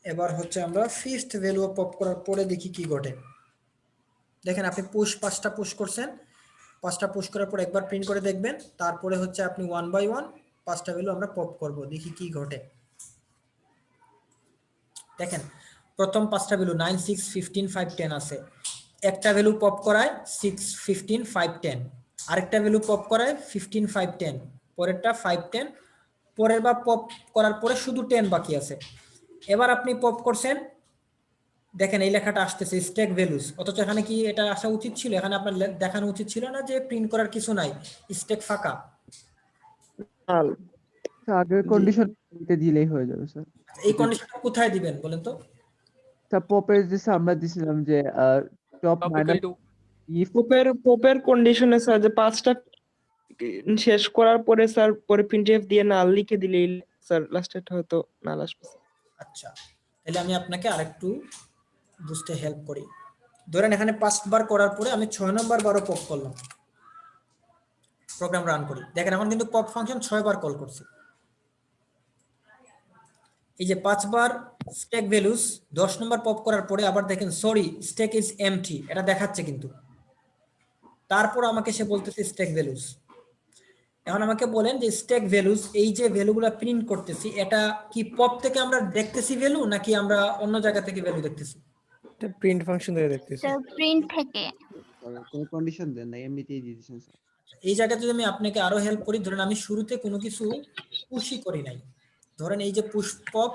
এবার হচ্ছে আমরা ফিফথ ভ্যালু পপ করার পরে দেখি কি ঘটে। দেখেন আপনি পুশ 5টা পুশ করছেন, 5টা পুশ করার পর একবার প্রিন্ট করে দেখবেন, তারপরে হচ্ছে আপনি 1 বাই 1 5টা ভ্যালু আমরা পপ করব, দেখি কি ঘটে। দেখেন প্রথম 5টা ভ্যালু 9 6 15 5 10 আছে, একটা ভ্যালু পপ করায় 6 15 5 10, আরেকটা ভ্যালু পপ করায় 15 5 10, পরেরটা 5 10, পরের বার পপ করার পরে শুধু 10 বাকি আছে। এবার আপনি পপ করছেন, দেখেন এই লেখাটা আসতেছে স্ট্যাক ভ্যালুস, অথচ এখানে কি এটা আসা উচিত ছিল? এখানে আপনার দেখানো উচিত ছিল না যে প্রিন্ট করার কিছু নাই, স্ট্যাক ফাঁকা। আগের কন্ডিশন দিলেই হয়ে যাবে স্যার। এই কন্ডিশনটা কোথায় দিবেন বলেন তো? স্যার পপের যে আমরা দিছিলাম যে top Top minus equal to if পোপের কন্ডিশনে স্যার যে 5টা শেষ করার পরে স্যার পরে প্রিন্টএফ দিয়ে নাল লিখে দিলেই স্যার লাস্টেরটা হয়তো নাল আসবে। আচ্ছা, তাহলে আমি আপনাকে আরেকটু বুঝতে হেল্প করি। ধরেন এখানে 5বার করার পরে আমি 6 নম্বর বারও পপ করলাম, প্রোগ্রাম রান করি, দেখেন এখন কিন্তু পপ ফাংশন 6বার কল করছে। এই যে 5বার স্ট্যাক ভ্যালুস 10 নম্বর পপ করার পরে আবার দেখেন সরি স্ট্যাক ইজ এমটি, এটা দেখাচ্ছে কিন্তু, তারপর আমাকে সে বলতেছে স্ট্যাক ভ্যালুস। এখন আমাকে বলেন যে স্ট্যাক ভ্যালুস, এই যে ভ্যালুগুলো প্রিন্ট করতেছি, এটা কি পপ থেকে আমরা দেখতেছি ভ্যালু, নাকি আমরা অন্য জায়গা থেকে ভ্যালু দেখতেছি? এটা প্রিন্ট ফাংশন থেকে দেখতেছি। স্যার প্রিন্ট থেকে। কোনো কন্ডিশন দেন না, এমনিতেই দিয়ে দিয়েছেন স্যার। এই জায়গাতে যদি আমি আপনাকে আরো হেল্প করি, ধরেন আমি শুরুতে কোনো কিছু পুশই করি নাই, ধরেন এই যে পুশ পপ,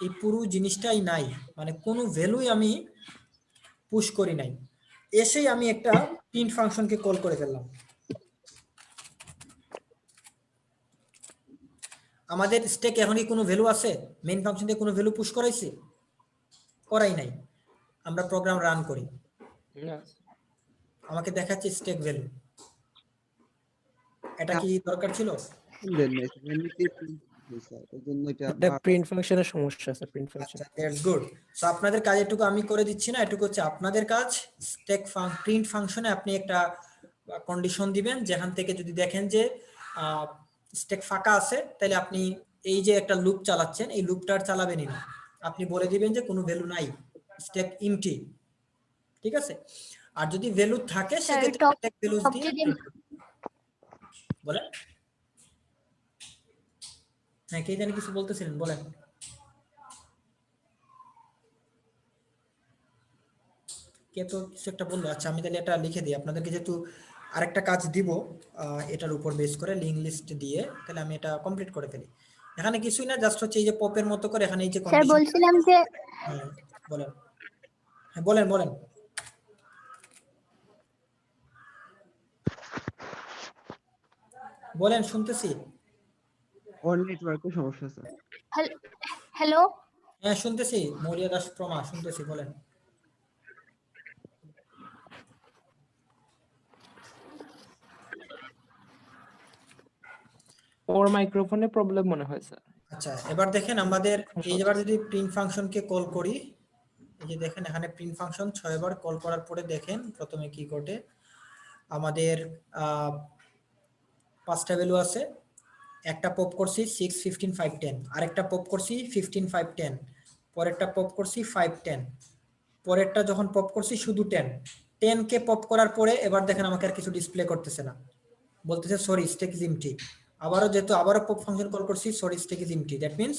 এই পুরো জিনিসটাই নাই, মানে কোনো ভ্যালুই আমি পুশ করি নাই, এসেই আমি একটা প্রিন্ট ফাংশনকে কল করে ফেললাম। আমাদের স্ট্যাকে এখন কি কোনো ভ্যালু আছে? মেইন ফাংশন থেকে কোনো ভ্যালু পুশ করাইছি? করাই নাই। আমরা প্রোগ্রাম রান করি, আমাকে দেখাচ্ছে স্ট্যাক ভ্যালু, এটা কি দরকার ছিল? দেন না স্যার, এমনিতেই স্যার, এই জন্য এটা প্রিন্ট ফাংশনের সমস্যা স্যার, প্রিন্ট ফাংশন। আচ্ছা, দ্যাটস গুড। সো আপনাদের কাজ এটুকু আমি করে দিচ্ছি না, এটুকু হচ্ছে আপনাদের কাজ। স্ট্যাক প্রিন্ট ফাংশনে আপনি একটা কন্ডিশন দিবেন, যেখান থেকে যদি দেখেন যে স্ট্যাক ফাঁকা আছে, তাহলে আপনি এই যে একটা লুপ চালাচ্ছেন, এই লুপটা আর চালাবেনই না, আপনি বলে দিবেন যে কোনো ভ্যালু নাই, স্ট্যাক এমটি, ঠিক আছে? আর যদি ভ্যালু থাকে সেক্ষেত্রে স্ট্যাক ভ্যালুস দিয়ে বলেন। হ্যাঁ, কে জানি কিছু বলতেছিলেন, বলেন। কে তো কিছু একটা বললো। আচ্ছা, আমি তাহলে এটা লিখে দিই আপনাদেরকে, যেহেতু আরেকটা কাজ দিব এটার উপর বেস করে লিঙ্ক লিস্ট দিয়ে, তাহলে আমি এটা কমপ্লিট করে ফেলি। এখানে কিছুই না, জাস্ট হচ্ছে এই যে পপের মতো করে এখানে এই যে স্যার বলছিলাম যে বলেন। হ্যাঁ বলেন বলেন। বলেন, শুনতেছি। ওর নেটওয়ার্কের সমস্যা স্যার। হ্যালো হ্যাঁ শুনতেছি, মৌলিয়া দাস প্রমা, শুনতেছি, বলেন। ওর মাইক্রোফোনে প্রবলেম মনে হয় স্যার। আচ্ছা, এবার দেখেন আমাদের এই এবার যদি প্রিন্ট ফাংশনকে কল করি, এই যে দেখেন এখানে প্রিন্ট ফাংশন 6 বার কল করার পরে দেখেন প্রথমে কি ঘটে। আমাদের 5টা ভ্যালু আছে, একটা পপ করছি 6 15 5 10, আরেকটা পপ করছি 15 5 10, পরেরটা পপ করছি 5 10, পরেরটা যখন পপ করছি শুধু 10 কে পপ করার পরে এবার দেখেন আমাকে আর কিছু ডিসপ্লে করতেছে না, বলতেছে সরি স্ট্যাক ইজ এমটি। আবারও যেহেতু আবারও পপ ফাংশন কল করছি, sorry stack is empty, that means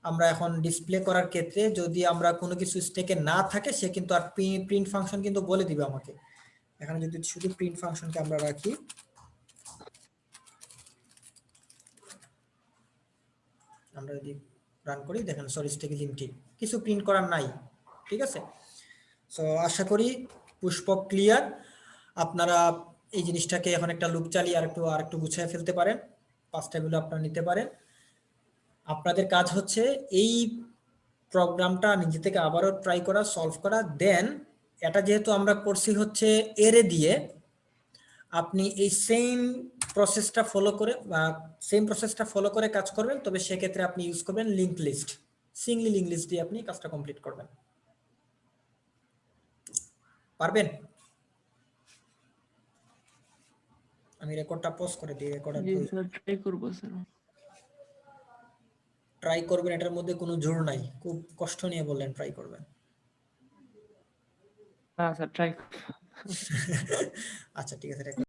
আমরা এখন ডিসপ্লে করার ক্ষেত্রে যদি আমরা কোনো কিছু স্টেকে না থাকে সে কিন্তু আর প্রিন্ট ফাংশন কিন্তু বলে দিবে আমাকে। এখানে যদি শুধু প্রিন্ট ফাংশনকে আমরা রাখি, আমরা যদি রান করি দেখেন সরি স্টেক ইজ এমটি, কিছু প্রিন্ট করার নাই। ঠিক আছে, সো আশা করি পুষ্পক ক্লিয়ার। আপনারা এই জিনিসটাকে এখন একটা লুপ চালিয়ে আরেকটু গুছিয়ে ফেলতে পারেন, 5টা ভ্যালু আপনারা নিতে পারেন। আপনাদের কাজ হচ্ছে এই প্রোগ্রামটা নিজে থেকে আবারও ট্রাই করা, সলভ করা। দেন এটা যেহেতু আমরা করছি হচ্ছে এরে দিয়ে, আপনি এই সেম প্রসেসটা ফলো করে কাজ করবেন, তবে সেক্ষেত্রে আপনি ইউজ করবেন link list, Singoli link list দিয়ে আপনি কাজটা কমপ্লিট করবেন। পারবেন? আমি রেকর্ডটা পজ করে দিই। জি স্যার, ট্রাই করব স্যার। ট্রাই করবেন, এটার মধ্যে কোনো জোর নাই, খুব কষ্ট নিয়ে বললেন ট্রাই করবেন। না স্যার, ট্রাই আচ্ছা ঠিক আছে।